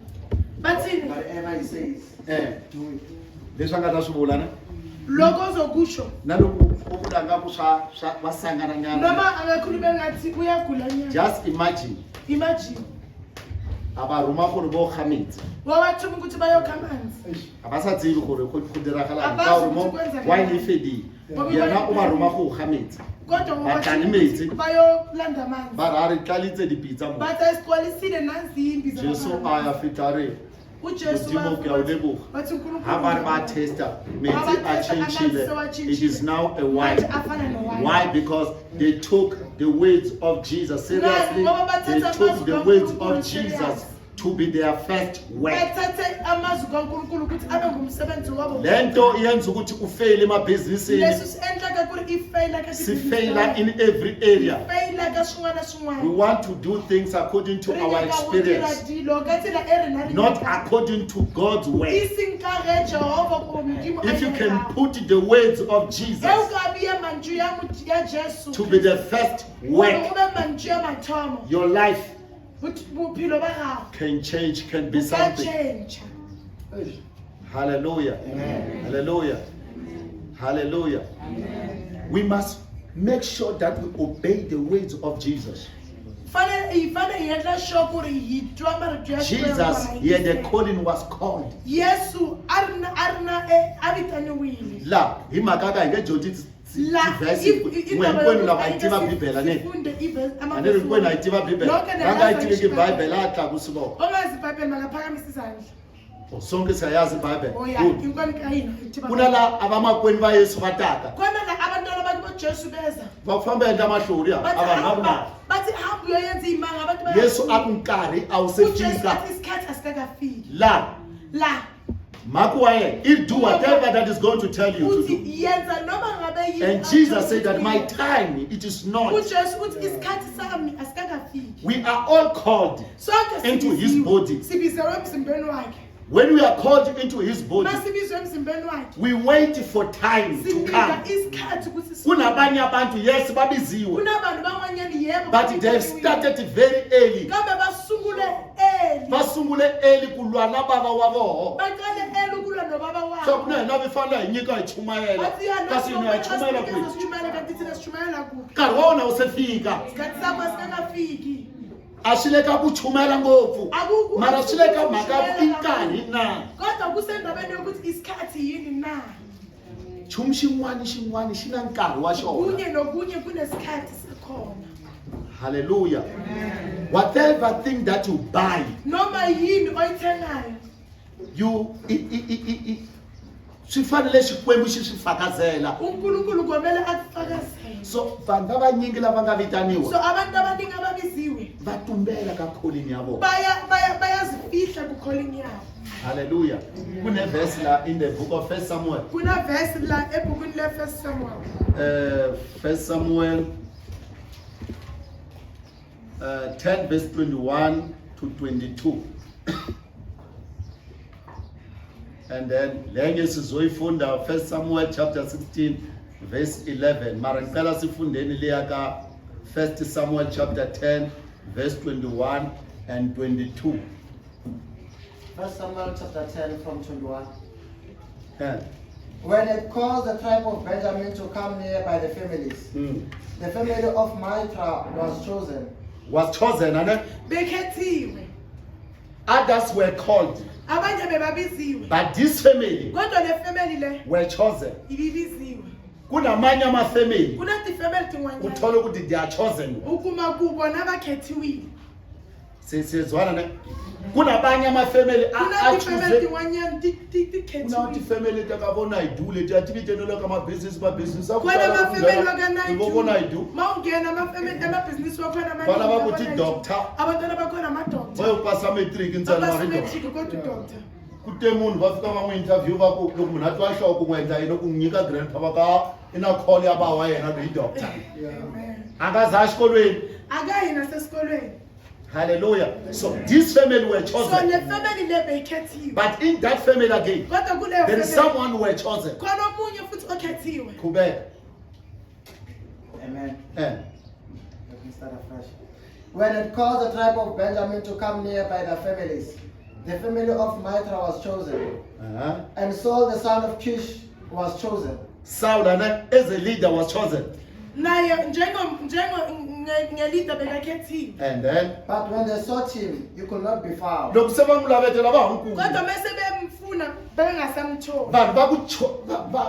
bathini Whatever he says, do it. leswi a nga ta swi vula na lokho ozokusho na loko u vula ngaku swa va sangananyana noma angakhuluma ngathi uyagula nyana just imagine imagine a va rhuma ku ri vo kga metsi wawathuma ukuthi bayokha amanzi a va sa tsivi ku ri go diragalang A ka va gore mo swi kwenza wine e njani. fedile Ngoba yena o va wine- rhuma go kga metsi kodwa Bahlala wawathuma imetsi. ukuthi bayolanda amanzi va ra ri tlalitse dipitsa mo bathi asigcwalisile nanzi imbi jesu a ya fita ri ujesu modimo ke a o leboga bathi ha va ri va testa metsi a changile it is now a wine afana why because they took the words of jesus seriously Ngoba they bathatha took the amazwi words kaNkulunkulu of serious. jesus to be their first word bathathe amazwi kankulunkulu ukuthi abe ngumsebenzi wabo le nto iyenza ukuthi ufeyile emabhizinisini leswi swi endlaka ku ri i feyila ka sifeyila in every area feyila ka swin'wana na we swin'wana want to do things according to Re our nyaka ho dira experience dilo ka tsela e rena re not nyakang. according to god's e way seng ka ge jehova ko modimo a if you can nyakang. put the words of Ge o jesus ka bea mantšu ya jesu to be the first gore word o be mantšu ya mathomo your life bophelo ba gago can change can be ka something change hallelujah hallelujah hallelujah we must make sure that we obey the words of jesus fane hi endla sure ku ri hi twa marito ya Xikwembu jesus hi here the yingisela. calling was called yesu a vitaniwile la hi mhaka ka hi nge dyondzi La tivhesi n'we hinkwenu lava hi tiva bibele ne a ni ri hinkwenu a hi tiva bibele va nga yi tiveki bibele a tlakusi voko ongazi ibhayibheli makaphakamisa izandla sonke siyayazi bibele oya Good. inkwani ka hina hi tiva ku na la a vamakwenu va yesu va taka kona la abantwana bakibo jesu beza va famba endla mahlori a vanhu va vunharhu bathi hambi yoyenza imanga abantu yesu a ku nkarhi a wu se ujesu fika athi isikhathi asikakafiki la la mhaka wa yena i do whatever that is going to tell you to do uthi yenza noma ngabe yini and jesus said that my time it is not ujesu uthi isikhathi sami asikakafiki we are all called sonke into his sibiziwe. body. sibizelwe emzimbeni wakhe when we are called into his body masibizwe emzimbeni wakhe we wait for time to silinda come isikhathi ukuthi kunabanye abantu yes babiziwe kunabantu bamanyeni yebo but they have started very early kambe basungule eli va sungule early ku lwa na bava wa voho baqale eli ukulwa nobaba so wabo ku na hina vi fanele hi nyika hi chumayela bathi ya kasi hina hi chumayela kwihi swichumayela kanti thina swichumayela kuphi nkarhi wa wena wu se fika isikhathi sakho asikakafiki a swi le ka ku chumela ngopfu Akuku- mara swi le ka akuku- mhaka i nkarhi na kodwa kusendabeni yokuthi isikhathi yini na nchumu xin'wana xi na nkarhi wa xona kunye nokunye kunesikhathi sakhona hallelujah whatever thing that you buy noma yini oyithengayo you swi fanele xikwembu xi swi fakazela unkulunkulu komele akufakazele so vanhu va vanyingi lava nga so vitaniwa abantu abaningi ababiziwe va tumbela ka kholini ya vona bayazifihla kukholini yabo hallelujah kune-verse la in the book of first samuel kuna vesi la ebhukwini le-first samuel first samuel 10 verse 21 to 22. And then lenye sizoyifunda 1 Samuel chapter 16 verse 11. Mara ngicela sifundeni leya ka 1 Samuel chapter 10 verse 21 and 22. 1 Samuel chapter 10 from 21. Yeah. When it caused the tribe of Benjamin to come near by the families, the family of Mitra was chosen. Was chosen, and bekhethiwe others were called, abanye bebabiziwe but this family kodwa le family le were chosen. ibibiziwe Kunamanye amafamily kunati family tin'wanyana uthola ukuthi they are chosen. ukuma kubona abakhethiwile Siyezwana ne? Kunabanye amafamily kunati family achoose. tin'wanyana Kunathi tikhethiwile family takabona idule tiyatibitenela kama business khona amafamily wakanayidu ubona idu mawungena amabhizinisi wakhona bana bakuthi doctor abantwana bakhona amadokta bayopasa matric insana mari abasimetriki kodwa udokta kute munhu va fika va n'wi interview va ku loko munhu a twa nhloko ku n'wi endla yini ku n'wi nyika grandpa va ka i na call ya bava yena loyi doctor a nga za exikolweni. akayi nasesikolweni. Hallelujah. So this family were So chosen, le family le beyikhethiwe but in that family again kodwa kuleyo there is family someone who were chosen. khona omunye futhi okhethiwe. Kubeka. Amen. Eh. Let me start afresh. When it caused the tribe of Benjamin to come near by their families, the family of Mitra was chosen. And Saul the son of Kish was chosen. Saul as a leader was chosen. Naye ngelida bekakhethiwe. And then But when they sought him, you could not be found. loko se va n'wi lavetela va nkulu. Kodwa mase bemfuna bengasamtholi. Vanhu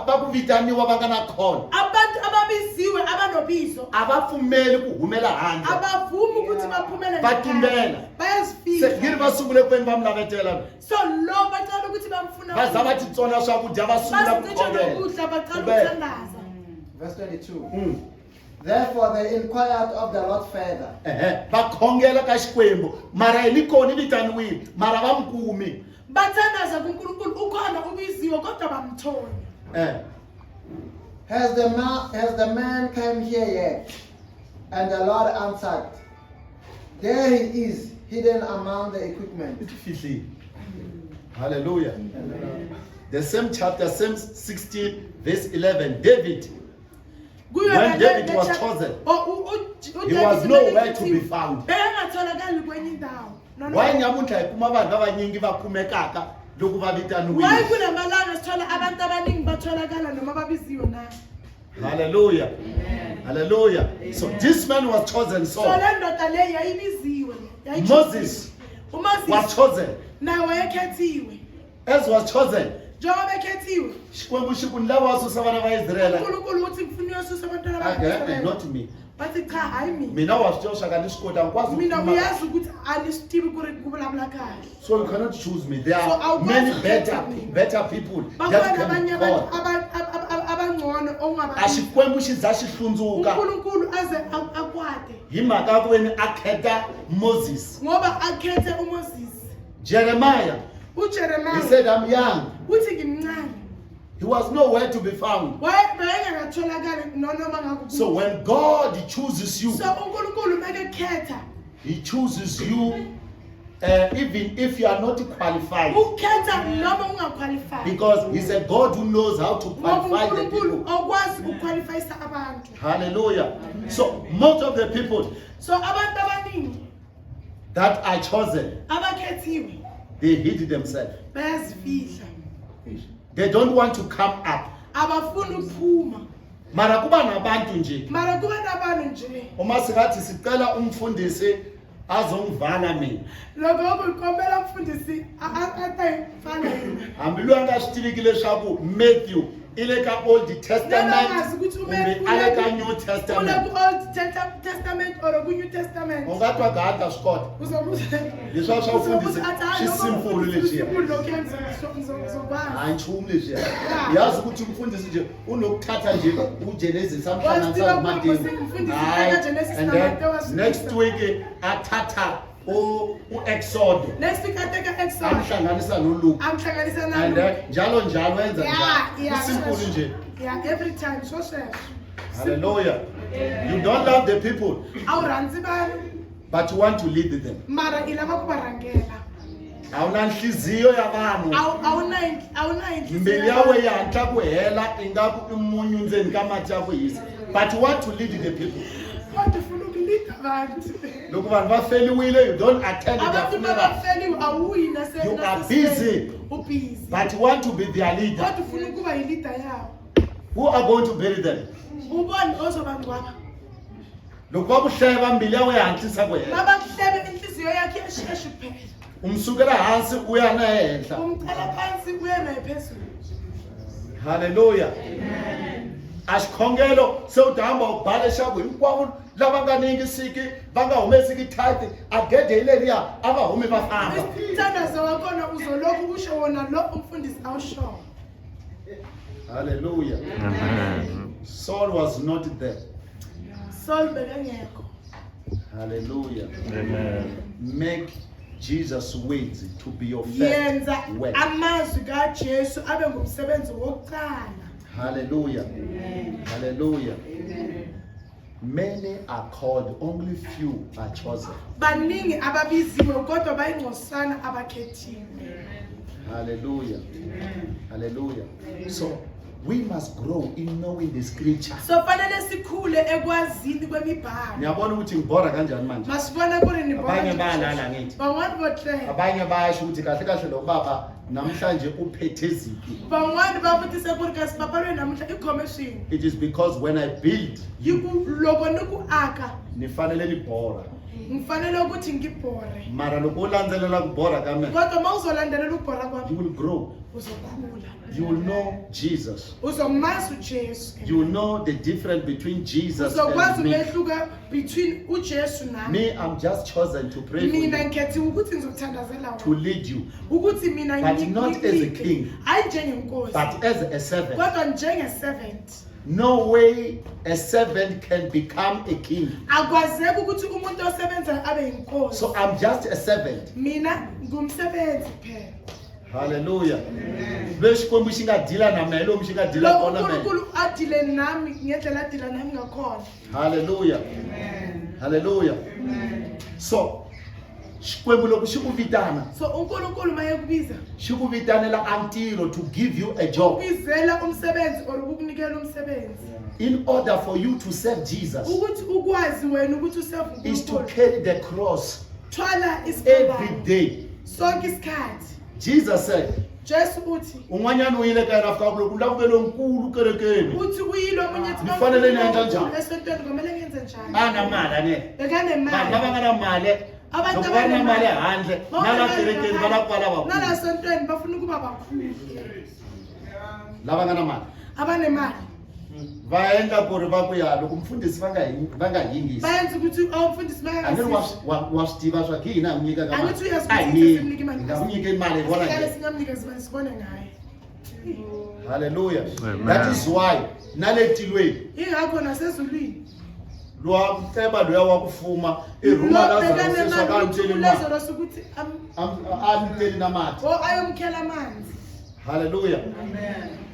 va ku vitaniwa va nga na call. Abantu ababiziwe abanobizo A va pfumeli ku humela handle. abavumi ukuthi baphumele Va ngekhaya. tumbela. Se Bayazifihla. ngiri va sungule kwini va n'wi lavetela. So lo bacala ukuthi bamfuna. Va za va titsona swakudya va sungula ku Basitshela khongela. ukudla bacala Kubeka. ukuthandaza. Verse 22. Therefore they inquired of the Lord further. Va khongela ka Xikwembu mara hi ni kona vitaniwile mara va mkumi. Bathandaza kuNkulunkulu ukhona ubiziwe kodwa bamtholi. Has the man come here yet? And the Lord answered, there he is, hidden among the equipment. Fihli. Hallelujah. The same chapter, same 16, verse 11. David, when David was chosen, he was nowhere to be found. Bengatholakali kwenye indawo. Why nyamuntlha hi kuma vanhu lavanyingi va kumekaka loko va Why vitaniwile? kulamalanga sithola abantu abaningi batholakala noma babiziwe na? Hallelujah. Hallelujah. So this man was chosen. So So le ndoda le yayibiziwe. Moses was uMoses chosen. naye wayekhethiwe. As was chosen. Njengoba ekhethiwe. Xikwembu xi ku ni lava va susa vana va Israyele. uNkulunkulu uthi ngifuna uyosuse abantwana Okay, bakhe. not me. Bathi cha hayi mina. Mina wa swi tiva swa ka ni swi kota ngikwazi Mina ukukhuluma. uyazi ukuthi anisitivi ku ri ku vulavula kahle. So you cannot choose me. There So are I'll many go to better people that Bakhona can abanye be abantu called. abangcono A ongababizi. Xikwembu xi za xi hlundzuka uNkulunkulu aze akwate hi mhaka ya ku ve ni a khetha Moses. ngoba akhethe uMoses. Jeremiah, he uJeremiah said, I'm young. uthi ngimncane. He was nowhere to be found. Wayengatholakali noma ngakho. So when God chooses you, So uNkulunkulu makekhetha He chooses you even if you are not qualified. ukhetha noma ungaqualify. Because He's a God who knows how to Ngoba qualify the uNkulunkulu people. okwazi ukuqualifyisa abantu. Hallelujah. So most of the people So abantu abaningi that are chosen, abakhethiwe they hid themselves. bayazifihla. They don't want to come up. Abafuni ukuphuma. Mara kuba nabantu nje. Mara kuba nabantu nje. Uma singathi sicela umfundisi azongivala mina. Loko ukukombela umfundisi atayifana yena. Hambi loyi a nga swi tiviki leswaku Matthew i le ka Old Testament Nonongazi ukuthi kumbe a le ka New ule Testament. ku Old Testament or ku New Testament. U nga twa gata swi kota. Leswiya swa vufundhisi swi simple leswiya. Hayi nchumu leswiya. Yazi ukuthi umfundisi nje unokuthatha nje uGenesis amhlanganisa noMateyu. Hayi. And then next week athatha u-Exodus Next week I take an Exodus. amhlanganisa noLuke. Amhlanganisa na And then njalo njalo wenza Yeah, njalo. Simple nje. Yeah, every time so shesha. Hallelujah. You don't love the people. Awurandzi vanhu. but you want to lead them. mara i lava ku va rhangela Awuna nhliziyo ya vanhu. a wu na Mbilu ya wena yi hatla ku hela ingaku I munyu ndzeni ka mati ya ku hisa. But you want to lead the people. kodwa ufuna ukulida abantu Loko vanhu va feliwile, you don't attend their abantu funeral. babafeliwe awuyi You are busy. ubusy But you want to be their leader. kodwa ufuna ukuba yilida yabo Who are going to bury them? ubone ozobangcwaba Loko va ku hleva mbilu ya wena yi hatlisa ku hela. babakuhlebe inhliziyo yakhe yasheshe phela Umsukela hansi u ya na ehenhla. umcela phansi uye naye phezulu Hallelujah. A xikhongelo se u ta hamba u bale xaku hinkwavo lava nga ningisiki va nga humesiki tithe agede hi leriya a va humi va famba. umthandazo wa kona uzoloku kusho wona lo umfundisi awushoyo Hallelujah. Saul was not there. Saul bekengekho Hallelujah. Amen. Make Jesus' ways to be your yenza first work. amazwi kaJesu abe ngumsebenzi wokuqala Hallelujah. Hallelujah. Many are called, only few are chosen. baningi ababiziwe kodwa bayingcosana abakhethiwe Hallelujah. Hallelujah. So we must grow in knowing the scripture. so fanele sikhule ekwazini kwemibhalo Ngiyabona ukuthi ngibhora kanjani manje. masibona kuri ni Abanye bayalala ngithi. van'wani vo tlela Abanye bayasho ukuthi kahle kahle lo baba namhlanje uphethe ziphi. van'wani va vutise ku ri kasi papa loyi namuntlha i khome swini It is because when I build, hi ku loko ni ku aka ni fanele ni bora. ni fanele ukuthi ngibhore Mara loko u landzelela ku bora ka mina, kodwa ma uzolandelela ukubhora you kwami will grow. uzokhula You will know Jesus. uzomazi ujesu You will know the difference between Jesus uzokwazi and me. umehluka between ujesu nami Me, I'm just chosen to pray for mina you, ngikhethiwe ukuthi ngizokuthandazela to wena lead you, ukuthi mina But not as a king. hayi njengenkosi but as a servant. kodwa njenge-servant No way a servant can become a king. akwazeki ukuthi umuntu osebenzayo abe yinkosi So I'm just a servant. mina ngumsebenzi phela Hallelujah. Lexi Xikwembu xi nga dila na mehe lomu xi nga dila loko kona mehe. unkulunkulu adile nami ngendlela adila nami ngakhona Hallelujah. Hallelujah. So Xikwembu loko xi ku vitana, so unkulunkulu ma yekubiza xi ku vitanela a ntirho to give you a job. ubizela umsebenzi or ukukunikela umsebenzi In order for you to serve Jesus, ukuthi ukwazi wena ukuthi userve is to unkulunkulu carry the cross thwala every isikhambane day. sonke isikhathi Jesus said, jesu uthi un'wanyana u yile kaya na fika ku loko la ku ve lonkulu kerekeni. uthi uyile omunye ethi Ni fanele ni endla njhani? esontweni kumele ngenze njani A na mali ane. Vanhu bekanemali lava nga na mali, Abantu loko va ri na abanemali. mali handle, na la kerekeni va lava ku va lavakulu. nalasontweni bafuna ukuba bakhulu Lava nga na mali. abanemali Va endla ku ri va ku ya loko mfundhisi va nga yingisi. bayenza ukuthi umfundisi A ni ri wa swi tiva swa ku hi na n'wi nyika ka angithi mali. uyazi A hi ukuthi nyiki. simnike imali Hi nga n'wi nyiki mali hi vona Sihlale njhe. singamnikezi imali sibone ngaye Hallelujah. Amen. That is why na le tilweni ingakho nasezulwini lowa mceba loya wa ku fuma irhuma Lazarus leswaku a nteli mali. lazarus ukuthi A nteli na mati. ayomkhela amanzi Hallelujah.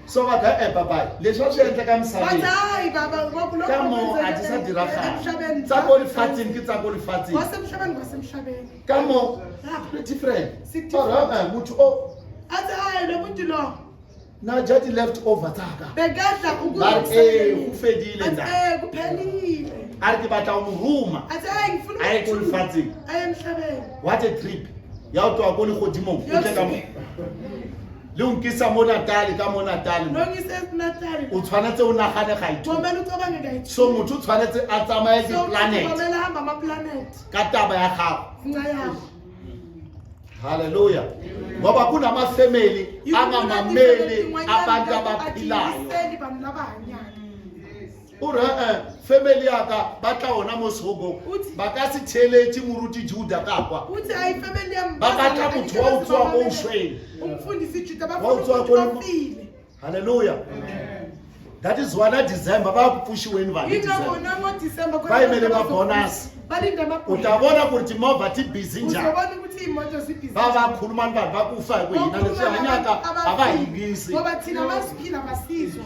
So va ga papa leswi va swi endleka bathi misaveni. hayi baba Ka mo a ti sa dira khale. Tsako ri fatsini ke tsako ri fatsini. wasemhlabeni kwasemhlabeni Ka mo le different. Si different. Ora muthu o athi hayi lo muntu lo na just left over tsaka. bekadla Ba ri ku fedile nda. kuphelile A ri ke batla o mo ruma. athi hayi ngifuna A ye ko lefatsheng. aye emhlabeni What a trip. Ya o twa ko le godimong. O tle ka mo. Le o nkisa mo Natal ka mo Natal. nongise esinatali O tshwanetse o nagane ga ithu. kumele ucabange kayithi So motho o tshwanetse a tsamaye di-planet kumele hamba amaplanet ka taba ya gago. nca yakho Hallelujah. Ngoba kunamafamily angamameli abantu abaphilayo. vanhu lava hanyaka Uri family yaka ba tla ona mo Sogo ba ka se theletše moruti Juda ka kwa. uthi hayi ifamily yami Ba batla motho wa o tswa ko ushweng. umfundisi juda Wa o tswa bafuna ko- bafile Hallelujah. That is why na December ba pushiweni ba yinga December. bona ngoDisemba Ba yimele ma bonus. balinda O ta bona gore timovha ti busy njani. uzobona ukuthi imoto zibhizi Ba ba khuluma ni vanhu va ku fa hi ku hina leswi hi hanyaka a va hingisi. ngoba thina basiphila basizwa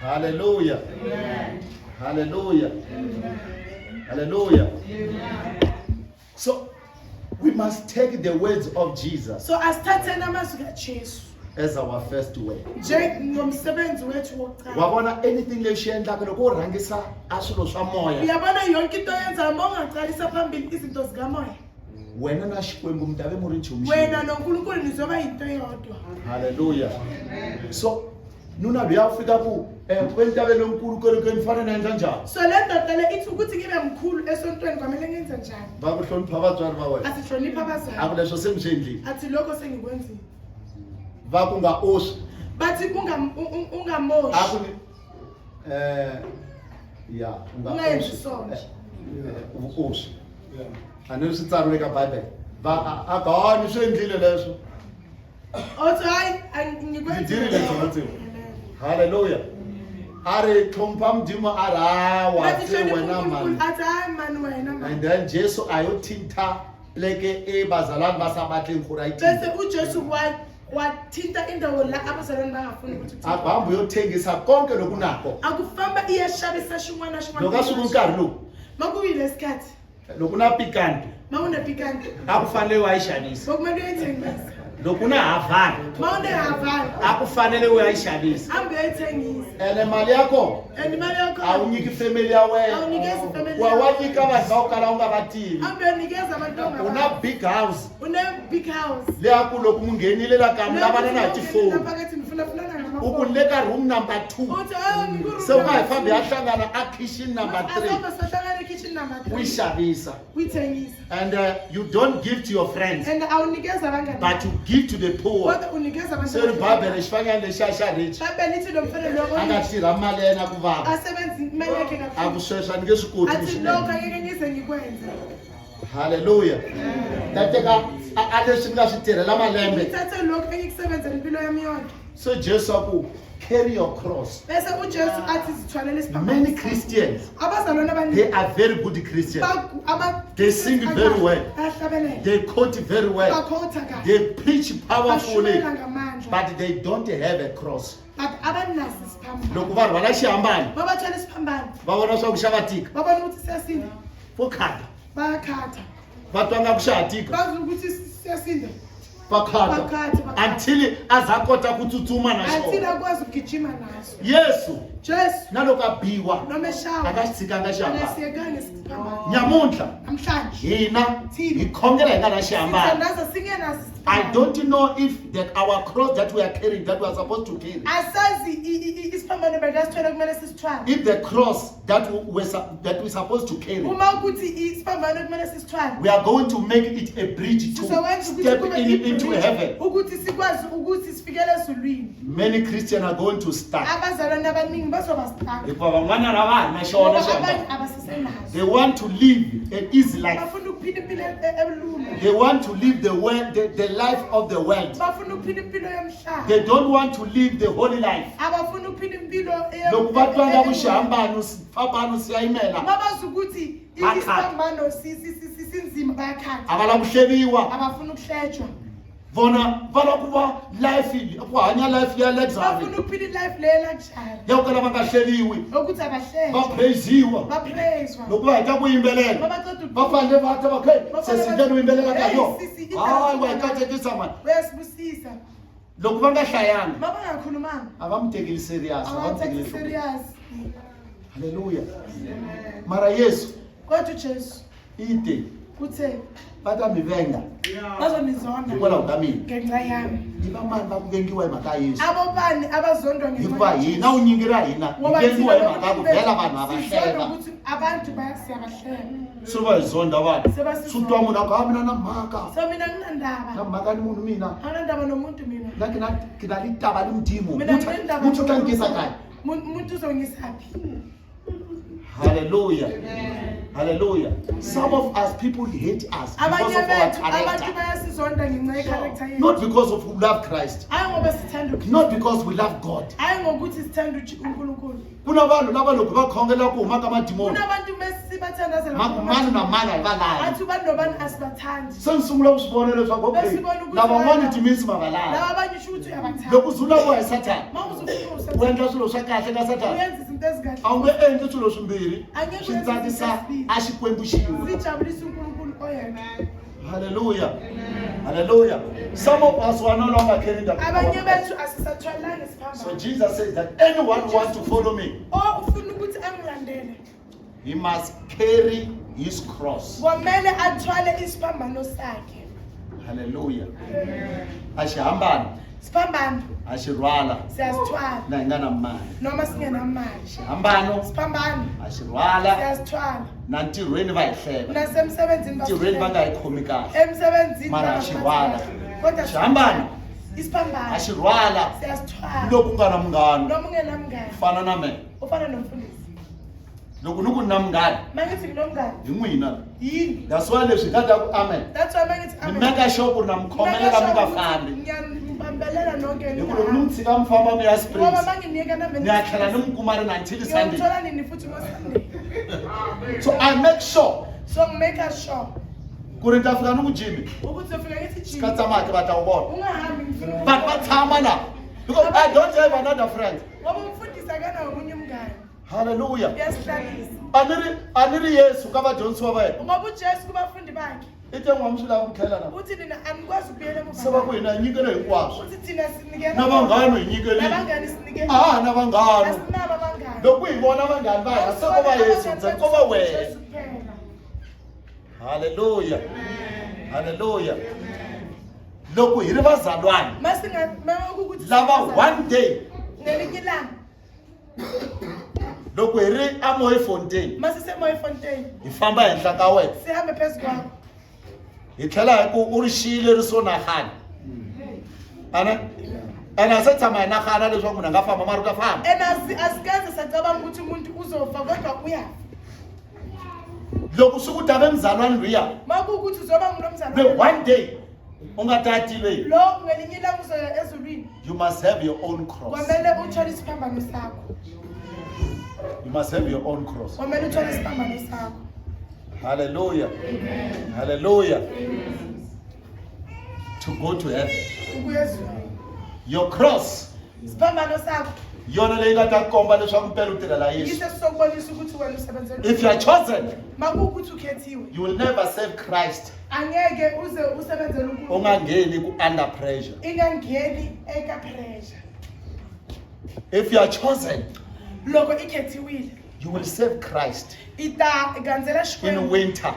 Hallelujah. Hallelujah. Hallelujah. So we must take the words of Jesus So asithathe namazwi kaJesu as our first word. njengomsebenzi wethu wokuqala. Wabona anything leswi endlaka loko u rhangisa a swilo swa moya, Uyabona yonke into oyenzayo uma ungaqalisa phambili izinto zikamoya, wena na Xikwembu mi ta ve mu ri nchumu wena xin'we. noNkulunkulu nizoba yinto eyodwa. Hallelujah. So nuna luya fika ku kwentabelo nkulu kerekeni fana na endla njhani? So le ndoda le ithi ukuthi ngibe mkhulu esontweni kwamele ngenze njani? Va ku hlonipha vatswari va wena. Asihlonipha A abazali. ku leswo se mi swi endlile. Athi lokho sengikwenzile. Va ku nga oswi. Bathi A ungamoshi. ku ni ya Ungayenzi swona. oswi. Yeah. A ni swi tsariwe ka Bible. Va a ka ni swi endlile leswo. Othi hayi Ngidirile ngikwenzile. tsontsini. Hallelujah. A ri tlhompha Mudimo a ri hawa Bathi se hlonipha wena uNkulunkulu mani. athi hayi mani wena mani. And then Jesu ayo thinta pleke e bazalwane ba sa batleng go right. Bese uJesu wathinta indawo la abazalwane bangafuni ukuthi uthinte. Akuhambi uyothengisa konke lokunako. Akufamba iyashabisa xin'wana na xin'wana. Loko a suka nkarhi lowu, Makuyile sikhathi. loko na pikanti, Mawunepikante. a ku fanele wa yi xavisa. Bokumele uyithengisa. Loko na havana, Mawunehavana. a ku fanele u ya yi xavisa. Hambe uyithengisa. Ene mali yako And imali yakho a wu nyiki family ya awunikezi family wena. Wa yakho. nyika vanhu va ku kala u nga va tivi. Hambe unikeza abantu U ongaba. na big house Une big house. leya ku loko mu nghenile la ka mi lavana na hi tifoni. Phakathi nifunafuna U ku ngamafoni. le ka room number 2. Uthi ngikuru. Se u nga hi fambi ya hlangana a kitchen number 3. Asamba sahlangana kitchen number U yi 3. xavisa. Uyithengisa. And you don't give to your friends, And awunikeza abangani. but you give to the poor. Kodwa unikeza abantu. Se ri Bible xifanyana lexi a xa rich Babe lithi lo mfana lo a nga tirha mali ya yena ku vava. asebenza imali yakhe A kakhulu. ku sweswo a ni nge swi koti ku Athi swi lokho endla. angeke ngize ngikwenze. Hallelujah. Ta teka a leswi nga swi tirhela malembe. Ngithathe lokho engikusebenzela impilo yami yonke. So Jesu a ku carry your cross. Bese uJesu athi zithwalele Many isiphambano. Christians, Abazalwane abaningi they are very good Christians. They sing very well. Bahlabelele. They quote very well. Bakhotha kahle. They preach powerfully, Bashumayela ngamandla. but they don't have a cross. But abanaso isiphambano. Loko vanhu va la xihambana Babathwala isiphambano. va vona swa ku xa va tika Babona ukuthi siyasinda. vo khata Bayakhatha. va twa nga ku xa ha tika Bazi ukuthi siyasinda. va khata Bakhata. until a za kota ku tsutsuma na Athi xona. akwazi ukugijima naso. Yesu Jesu na loko a biwa noma a eshawa. nga xi tshikanga xihambana. Akasiyekanga isiphambano. Nyamuntlha Namhlanje. hina hi khongela hi nga na xihambana. Sithandaza singenaso I isiphambano. don't know if that our cross that we are carrying, that we are supposed to carry, Asazi isiphambano bekasithwele kumele sisithwale. if the cross that we're supposed to carry, Uma ukuthi isiphambano kumele sisithwale. we are going to make it a bridge to Sizokwenza ukuthi step kube into ibridge heaven. ukuthi sikwazi ukuthi sifikele ezulwini. Many Christians are going to start. Abazalwane abaningi bazoba stuck. Hikuva van'wana na vanhu na xona Ngoba xihambana. abanye abasasenazo. They want to live an easy life. Bafuna ukuphila impilo elula. They want to live the life of the world. Bafuna ukuphila impilo yomhlaba. They don't want to live the holy life. Abafuna ukuphila impilo Loko va twa nga ku xihambano fambano si ya yimela, Mabazi ukuthi Bakhata. isiphambano sinzima bayakhatha. a va lava ku hleriwa. Abafuna ukuhletshwa. Vona va lava ku va life ku hanya life ya luxury Bafuna ukuphila life le luxury. ya ku kala va nga hleriwi, Ukuthi va abahletshwa. praisiwa. Bapraiswa. Loko va heta ku yimbelela Babaqeda va fanele va ta va khe se sindleni u yimbelela ka yo Sisi, hayi wa hi katekisa mani. Uyasibusisa. Loko va nga hlayanga Mabangakhulumanga. a va mi tekeli serious, a va mi tekeli Awathathe nhlokweni. serious. Haleluya. Mara Yesu Kodwa uJesu ite uthe va ta mi venga bazonizonda hikwalaho ka mina. ngenxa yami. Hi va mani va ku vengiwa hi mhaka ya Yesu? Abo bani abazondwa Hikuva hina unyingi ra hina hi Ngoba vengiwa hi thina mhaka ya ku vhela vanhu a va sizonda hleka. ukuthi abantu bayasiyabahlela. Swi va hi zonda vanhu. Sebasizonda. Swi twa munhu a ku a mina na mhaka. So mina Na nginandaba. mhaka ni munhu mina. Anginandaba nomuntu mina. Na ke na le taba le Modimo. Mina nginandaba. Motho o tla nkisa kae? Umuntu uzongisaphi? Hallelujah. Hallelujah. Some of us, people hate us because Abanye of our bethu abantu character. bayasizonda ngenxa ye-character yethu. Not because of we love Christ. Hayi ngoba sithanda uKristu. Not because we love God. Hayi ngokuthi sithanda uNkulunkulu. Kuna vanhu lava loko va khongela ku huma ka madimoni. Kunabantu sibathandazela mani na mani ayivalali athi ubani nobani asibathandi sengisungula usibone leswaku okay Besibona ukuthi lava wena- n'wana timisi mavalali laba abanye usho ukuthi uyabathanda loko zula ku hi satani ma uzofuna u usenze endla swilo swa kahle ka satani uyenza izinto ezikahle a wu nge endli swilo swimbirhi Angeke swi uyenze tsakisa izinto ezibili. a xikwembu xin'we sijabulisa unkulunkulu oyedwa hallelujah hallelujah some of us were no longer carrying the abanye bethu asisathwalanga so isiphambano Jesus says that anyone who wants to follow me ufuna ukuthi angilandele he must carry his cross kwamele athwale isiphambano sakhe hallelujah a xi hambana siphambano a xi rhwala siyasithwala na hi nga na mali noma singenamali xihambano siphambano a xi rhwala siyasithwala na ntirhweni va hi hleva nasemsebenzini ntirhweni va nga hi khomi kahle emsebenzini Mara bangaphathi xirhwala. kahle. Kodwa xihambano isiphambano a xi rhwala siyasithwala loko ku nga na munghano noma ungenamngane fana na mina ufana nomfundisi loko ni ku na munghana mangithi nginomngane hi n'wina yini that's why leswi nga ta ku amen that's why mangithi ni meka sure ku ri na mi khomelela mi nga fambi ngiyambambelela nonke hi ku loko ni mi tshika mi famba mi ya ngoba springs manginika ni ya tlhela ni mi kuma ri na until sunday ngiyomthola nini futhi ngosunday so I make sure so ngimake sure ku ri ni ta fika ni ku jimi ukuthi uzofika ngithi ka jini tsamaki va ta wu vona ungahambi ngifuna but va tshama na because I don't have another friend ngoba umfundisi akana omunye umngane hallelujah uyasihlalisa a ni ri yesu ka vadyondzisi va vena ngoba ujesu kubafundi bakhe i te n'wami swi lava ku tlhela na uthi nina anikwazi ukubuyela se va ku emuva hina hi nyikele hinkwaswo uthi thina sinikela na vanghano hi nyikelile nabangani sinikela a na vanghano asinabo abangani loko hi vona vanghani va hina se ko va yesu ntsena ko va wena Jesu kuphela. hallelujah hallelujah loko hi ri vazalwana Masikukuthi lava one day ngelinye ilanga loko hi ri amoy fontaine masisemoya efontein hi famba henhla ka wena sihambe phezu kwakho hi tlhela hi ku u ri xiyile ri sonagana ene a se tshama hi nagana leswaku munhu a nga famba mari u ta famba and asikaze sacabanga ukuthi umuntu uzofa kodwa uyafa loko swi ku ta ve mzalwana luya makuwukuthi uzoba the ngunomzalwa one day u nga ta tiveni lo ngelinye ilanga uzoya ezulwini you must have your own cross kwamele uthole isiphambano sakho you must have your own cross kwamele uthole isiphambano sakho hallelujah hallelujah to go to heaven ukuya ezulwini your cross isiphambano sakho yona leyi nga ta komba leswaku mpela u tirhela yesu yise sokubonisa ukuthi wena usebenzela if you are chosen makuwukuthi ukhethiwe you will never serve Christ angeke uze usebenzele u unkulunkulu nga ngheni ku under pressure ingangeni eka pressure if you are chosen loko ikhethiwile you will serve Christ ita gandzela in xikwembu winter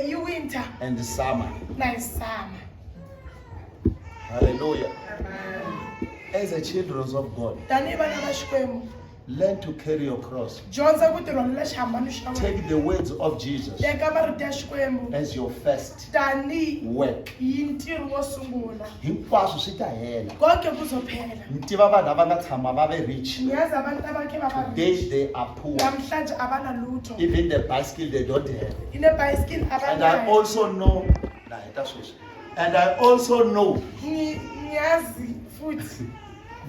yi winter and summer na hi summer hallelujah as a children of God tanihi vana va xikwembu learn to carry your cross dyondza ku tirhwalela xihambano xa wena take the words of Jesus teka marito ya xikwembu as your first tanihi work hi ntirho wo sungula hinkwaswo swi ta hela konke kuzophela ni tiva vanhu lava nga tshama va ve rich niyazi abantu abakhe baba today they are poor namhlanje abana lutho even the bicycle they don't have inebhayisikili and I abanayo also know na heta sweswi and I also know ngiyazi futhi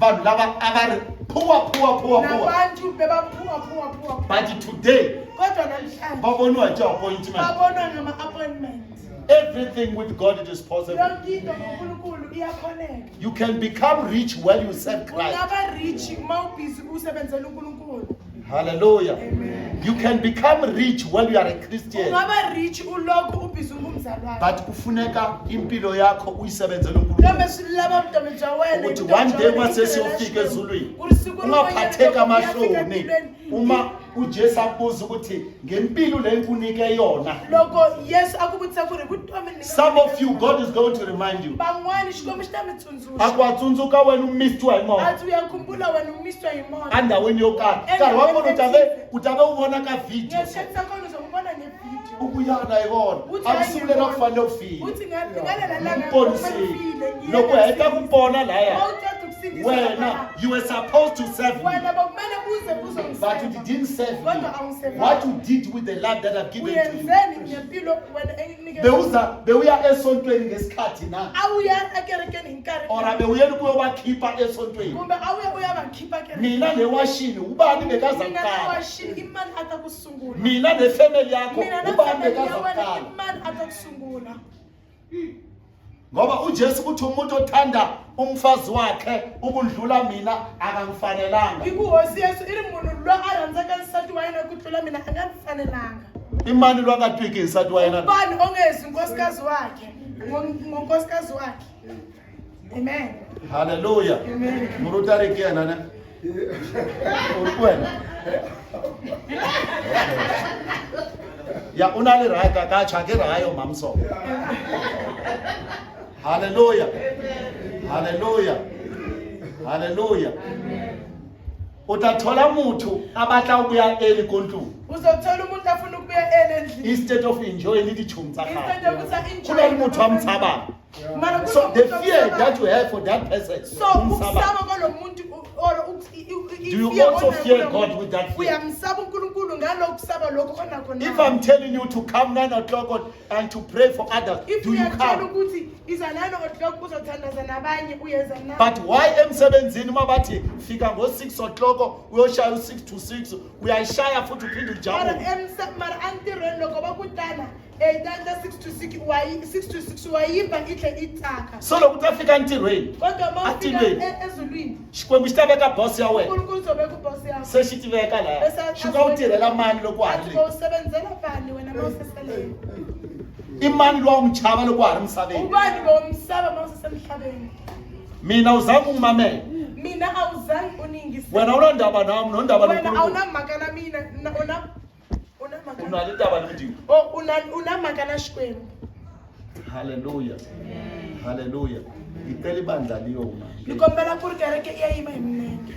vanhu lava a va ri poor nabantu bebaphuwaphuwaphuwa but today kodwa namhlanje va voniwa hi ti-appointment babonwa ngama-appointment everything with God it is possible yonke into ngonkulunkulu iyakhoneka you can become rich when you serve Christ ungaba rich uma ubhizi usebenzela unkulunkulu hallelujah amen you can become rich when you are a Christian ungaba rich ulokhu ubhizi ungumzalwane but kufuneka impilo yakho uyisebenzele uNkulunkulu kambe swi lava vutomi bya wena ukuthi one day uma sesiyofika ezulwini ungaphatheka amahloni uma uJesu akubuza ukuthi ngempilo le nkunike yona loko yesu akuvutisa ku ri vutomi ni some of you God is going to remind you van'wani xikwembu xi ta mi tsundzuxa akwatsundzuka wena umisiwa hi moya ati uyakhumbula wena umiswa hi moya andhawini yo karhi nkarhi wa kona u ta ve u vona ka video ngesikhathi sakhona uzokubona ngevidiyo ukuyana hi vona a ku sungulela ku fanele u fila uthi ngalela langa ponisile loko heta ku pona laya mawuqeda ukusindisa wena lapha. you were supposed to serve me, Wena bekumele uze but you uzongiseva. didn't serve me. Kodwa awusevanga. What you did with the life that I've given to you. Uyenzeni ngempilo wena enginike. Bewuya esontweni ngesikhathi na, Awuya ekerekeni nkarhi. or bewuyeni kuyobakhipha esontweni. Kumbe awuya uyabakhipha kerekeni. Mina newashini ubani Mina bekazakuqala, nawashini imani atakusungula. mina nefamily yakho Mina ubani nafamily yawena bekazakuqala. imani atakusungula. Ngoba uJesu kuthi umuntu othanda umfazi wakhe ukudlula mina akangifanelanga. Ikuhosi Yesu iri munhu lo a rhandzaka nsati wa yena ku tlula mina a nga mi fanelanga. Imani lwakatwiki nsati wa yena. Ubani ongezi nkosikazi wakhe ngonkosikazi wakhe. Amen. Hallelujah. Amen. Murutari kiyana na. Urukwena. Ya unali raka ka chakira hayo mamso. Hallelujah. Hallelujah. Hallelujah. Utathola muthu abatla ukuya elikontlu Uzothola umuntu afuna ukubuya endlini. instead of enjoying idichumi Instead zakhe. yokuthi enjoy. Kuna muthu amthaba. Mara So the kunomuntu fear omthaba. that you have for that person. So umthaba. ukusaba kwalomuntu or Do you also fear God with that fear? Uyamsaba uNkulunkulu ngalo kusaba lokho onakho na. If I'm telling you to come 9 o'clock and to pray for others, If do you uyatshela come? ukuthi iza 9 o'clock uzothandaza nabanye uyeza na. But why emsebenzini mabathi fika ngo-6 o'clock uyoshaya u-6 to 6 uyayishaya futhi uphinde Mara ujabule. mara antirhweni loko va kutana 6 to 6 wayiba itle itaka. So loko u ta fika ntirhweni Kodwa ma ufika atilweni ezulwini xikwembu xi ta veka bosi ya wena uNkulunkulu uzobeka ubosi yakho. se xi tiveka laya xi nga wu tirhela mani loko wa ha ri Athi le. usebenzela bani wena mawuseseleyo? I mani lowa u n'wi chava loko wa ha ri misaveni. Ubani bomsaba mawusesemhlabeni? Mina uzange ungimamela, Mina awuzange uningise. wena unondaba nami nondaba Wena nonkulunkulu awunamhaka na mina una unalo indaba nomdingo. una mhaka na Xikwembu. Hallelujah. Hallelujah. Ngicela ibandla liyoma. Nikombela ku ri kereke iyayima hi milenge.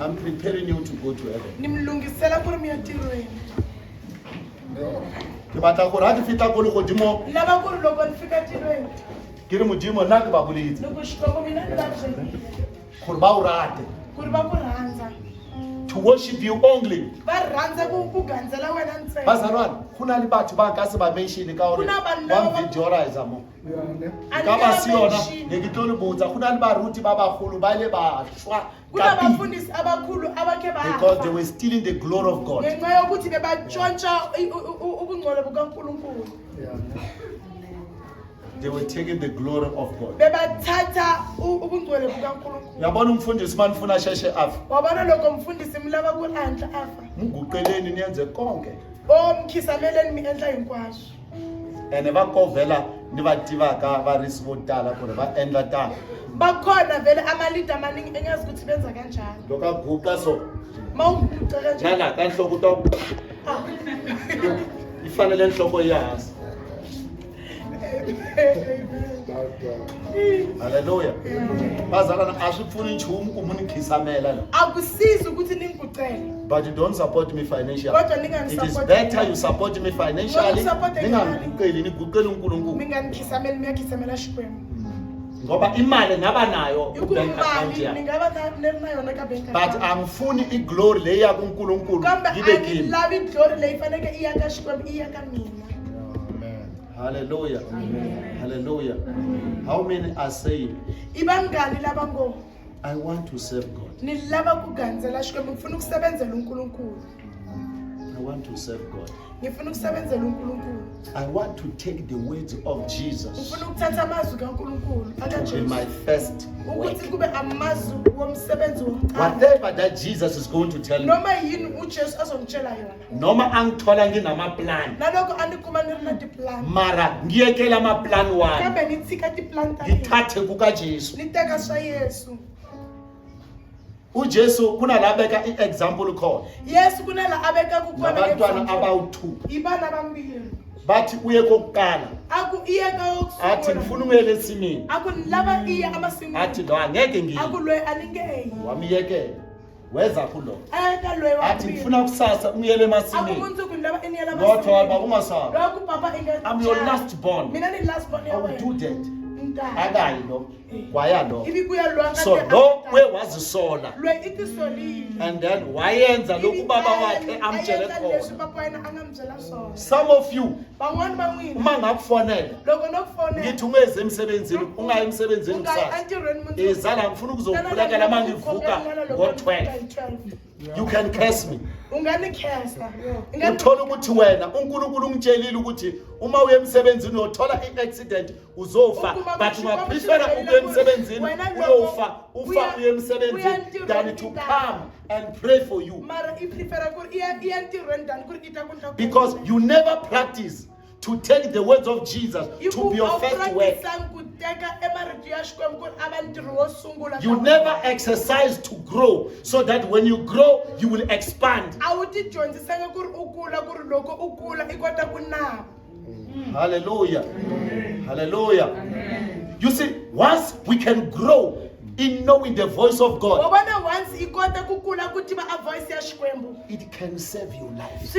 I'm preparing you to go to heaven. Nimlungisela ku ri mi ya ntirhweni. Ke batla gore ha ke feta ko legodimo Lava ku ri loko ni fika ntirhweni ke re modimo nna ke ba boletse loko xikwembu mina ni va byelile gore ba o rate, ku ri va ku rhandza. to worship you only. Va rhandza ku gandzela wena ntsena. Bazalwane, go na le batho ba ka se ba mention ka gore Kuna vanhu lava one videorizer mo. A ni Ka ba si yona mention. ne ke tlo le botsa go na le baruti ba bagolo ba ile ba shwa Kuna ka pele bafundisi abakhulu abakhe because they bafa were stealing the glory of God. ngenxa yokuthi bebatshontsha ubungcwele bukaNkulunkulu. They were taking the glory of God. Bebathatha ubungcwele bukaNkulunkulu. Yabona umfundisi manifuna sheshe afa. Wabona loko mfundisi mi lava ku rhandla afa. Mguqeleni niyenze konke. O mkhisameleni mi endla hinkwaswo. Ene va kovela ni va tivaka varisi vo tala ku ri va endla tano. Bakhona vele amalida amaningi engazi ukuthi benza kanjani. Loko a guqa so Mawuguqa kanjani? nala ka nhloko to yi fanele nhloko yi hansi. Hallelujah. Bazalwana a swi pfuni nchumu ku mu ni khisamela la. Akusizi ukuthi ningigucele. But you don't support me financially. Kodwa ningangi It is support. better you support me financially. Support Ningangiqeli niguqele uNkulunkulu. Mingangikhisameli miyakhisamela Xikwembu. Ngoba imali ngaba nayo Inkulu bank account mali yakho. ningaba na yona ka bank But account. angifuni iglory leyi ya kuNkulunkulu Kambe yibe kimi. lavi glory leyi faneke iya ka Xikwembu iya ka mina. Hallelujah. Hallelujah. How many are saying, Ibangani lava ngo I want to serve God. ni lava ku gandzela Xikwembu ngifuna ukusebenzela uNkulunkulu. I want to serve God. Ngifuna ukusebenzela uNkulunkulu. I want to take the words of Jesus Ngifuna ukuthatha amazwi kaNkulunkulu to be akaJesu. my first work. Ukuthi kube amazwi womsebenzi wokuqala. Whatever that Jesus is going to tell me, Noma yini uJesu azongitshela yona. noma angithola nginamaplan, Naloko anikuma ni ri na tiplan. mara ngiyekela amaplan wami, Kambe ni tshika tiplan ta mina. ngithathe kukaJesu. Ni teka swa Yesu. uJesu kuna beka i-example khona. Yesu kunala abeka kukhona Nabantwana abawu-2 ibana bambili. bathi uye kokuqala Aku iyeka athi okusukela. ngifuna uyele esimini, Aku lava iya amasimini. athi lo angeke ngiye. Aku loyi aningeyi. Wamiyekela weza kulo Ayeka loyi wa athi ngifuna kusasa ungiyele Aku emasimini. munzu kunlava eniyela Lotho amasimini. baba ungasaba, Lokhu papa inga. I'm your last born. Mina ni last born I ya will do wena. that. umntana akayi lo kwaya lo ivi kuya lwa so lo wazisola lwe i tisolile and then wayenza lokhu baba wakhe amtshele leswi khona. papa wena a nga mi byela swona Some of you van'wani va n'wina uma ngakufonela loko no ku fonela ngithi ungeze emsebenzini ungayi emsebenzini ungayi kusasa entirhweni mundzuku. izala ngifuna ukuzokhulekela uma ngivuka ngo-12 you can curse me unganikhesa uthola ukuthi wena uNkulunkulu ungitshelile ukuthi uma uye emsebenzini uyothola i-accident uzofa but ungaprefera ukuya emsebenzini uyofa ufa uye emsebenzini than to come and pray for you mara i prefera ku ri iya entirhweni than ku ri i ta ku ndla because you never practice to take the words of Jesus to be your first work. You never exercise to grow so that when you grow, you will expand. Hallelujah. Hallelujah. You see, once we can grow in knowing the voice of God, it can save your life.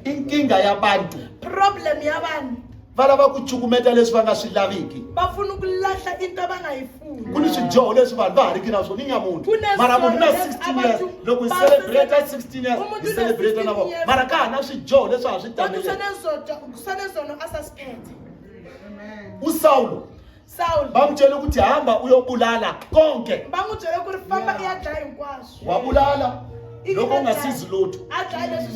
Inkinga yabantu problem ya vanhu valava ku cukumeta leswi va nga swi laviki. bafuna ukulahla into abangayifuni Ku ni swidyoho leswi vanhu va ha riki na swona i nyamuntlha mara munhu na 16 years loko hi celebrate 16 years hi celebrate na vona mara ka ha na swidyoho leswi ha swi tameleke. kusane zona asuspect uSawulo Saul bamtshela ukuthi hamba uyobulala konke bangu byele ku ri famba i ya dlaya hinkwaswo wabulala lokho ungasizi lutho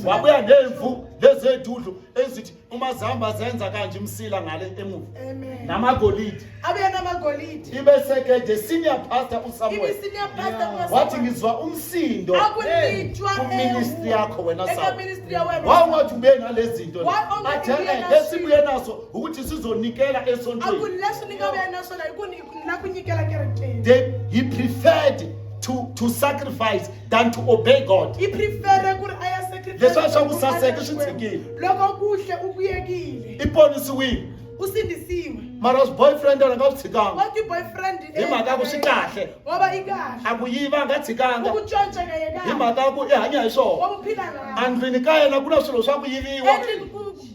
wabuya nemvu lezedudlu ezithi uma zihamba zenza kanje imsila ngale emuva amen namagolide abuya namagolide ibeseke the senior pastor uSamuel ibi senior pastor wathi ngizwa umsindo akulithwa kuministry yakho wena eka Saul ministry ya wena wawathi ube nalezi zinto Why athe ongebuye nazo? lesibuye naso ukuthi sizonikela esontweni akuleswi ni nga vuya na swona hikuni na ku nyikela kerekeni then he preferred to sacrifice than to obey God. i prefere ku ri a ya sacrifice Leswi swa ku saseka swi tshikile. loko kuhle u kuyekile Iponisiwile usindisiwe mara boyfriend wena nga swi tshikanga wa ti boyfriend hi mhaka ya ku swi kahle ngoba i kahle a ku yiva a nga tshikanga ukuntshontsha ka hi yekaka mhaka ya ku i hanya hi swona wa vuphila ngawo andlwini ka yena ku na swilo swa ku yiviwa endlini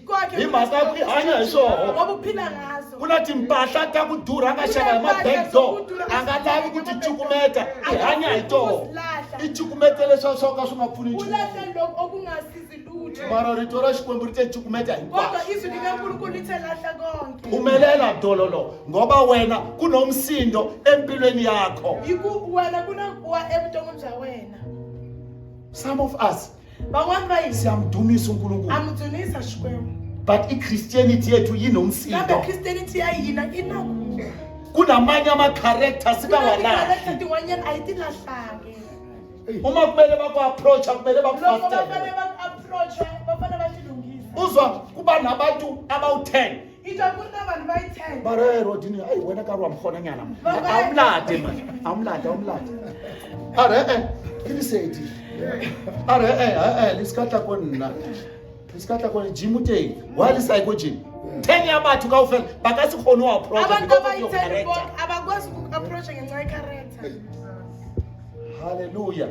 kwakhe hi mhaka ya ku i hanya hi swona wa vuphila ngazo ku na timpahla ta ku durha a nga xava hi ma-back door a nga lavi ku ti cukumeta i hanya hi tona i cukumete leswi swo ka swi nga pfuni nchumu ulahla loko oku nga sizi lutho mara rito ra Xikwembu ri te cukumeta hinkwaswo kodwa izwi likankulunkulu lithe lahla konke phumelela dololo ngoba wena kunomsindo empilweni yakho. hi ku wena ku na wa evuton'wini bya wena Some of us van'wani va hina siyamdumisa uNkulunkulu amudzunisa Xikwembu but i-Christianity yethu kambe yinomsindo Christianity ya hina i na ku kunamanye ama-characters kuna singawalahli ti-character tin'wanyana a yi ti lahlangi uma kumele baku-approacha kumele loko va bakufastele fane va approach va fane va ti lunghisa uzwa kuba nabantu abawu-10 i twa ku ri na vanhu va yi 10 bare rodini ayi wena kari wamkhona nyana awumlade mani awumlade are kiliseti are lisikatla ko nna lisikatla ko jimu teng wa le sa go jimu 10 ya batho kaofela ba ka se kgone ho approach abantu because of abayi your 10 character. abakwazi uku-approacha ngenxa ye-character Hallelujah.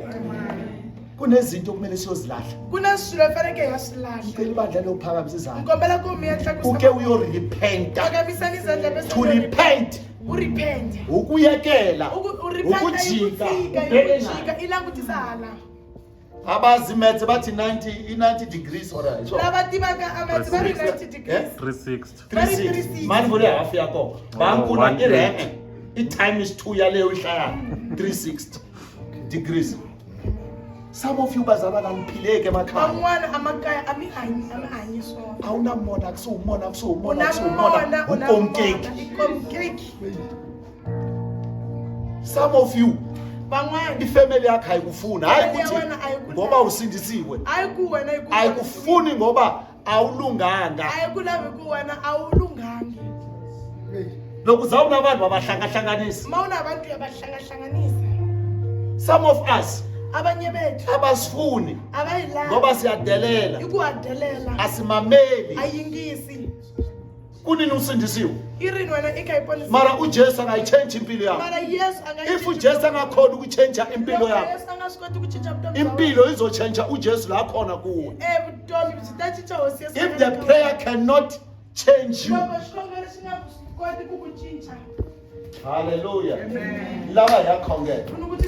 Kunezinto kumele siyozilahla. kuna swilo efaneke ya swi lahla Ngicela ibandla lokuphakamisa izandla. ngikombela ku mi ya tlakusa Uke uyorepenta. phakamisani izandla bese To repent. urepent ukuyekela urepenta ukujika ukujika ilangutisa hala abazi maths bathi 90 degrees or so lava tivaka amatsi va ri 90 degrees 360. 36 mani vule half yakho bankuna 180. ireke i times 2 yaleyo ihlaya 360 degrees. Some of you bazalwa naniphileke emakhaya van'wana amakaya a mi hanyi swona awunamona kusuwumona unamona ukomkeki. ikomkeki Some of you van'wana ifamily yakho ayikufuni hayi Family ya ukuthi wena ayikulavi. ngoba usindisiwe hayi ku wena ayikufuni ngoba awulunganga. hayi ku lavi ku wena a wu lunghangi Loko zawuna abantu abahlangahlanganisa. ma una abantu yabahlangahlanganisa Some of us abanye bethu abasifuni abayilavi ngoba siyadelela i ku hadelela asimameli ayingisi kunini usindisiwe irini wena i kha yi ponisa mara uJesu angayichange impilo yakho. mara yesu If uJesu angakhona ukuchange impilo yakho yesu a nga swi koti ku cinca vutomi bya impilo izochange uJesu la khona kuwe. vutomi byi ta cinca hosi yesu If the prayer cannot change you. loko xikongomelo xi nga koti ku ku cinca Hallelujah. Lava ya khongela. ufuna ukuthi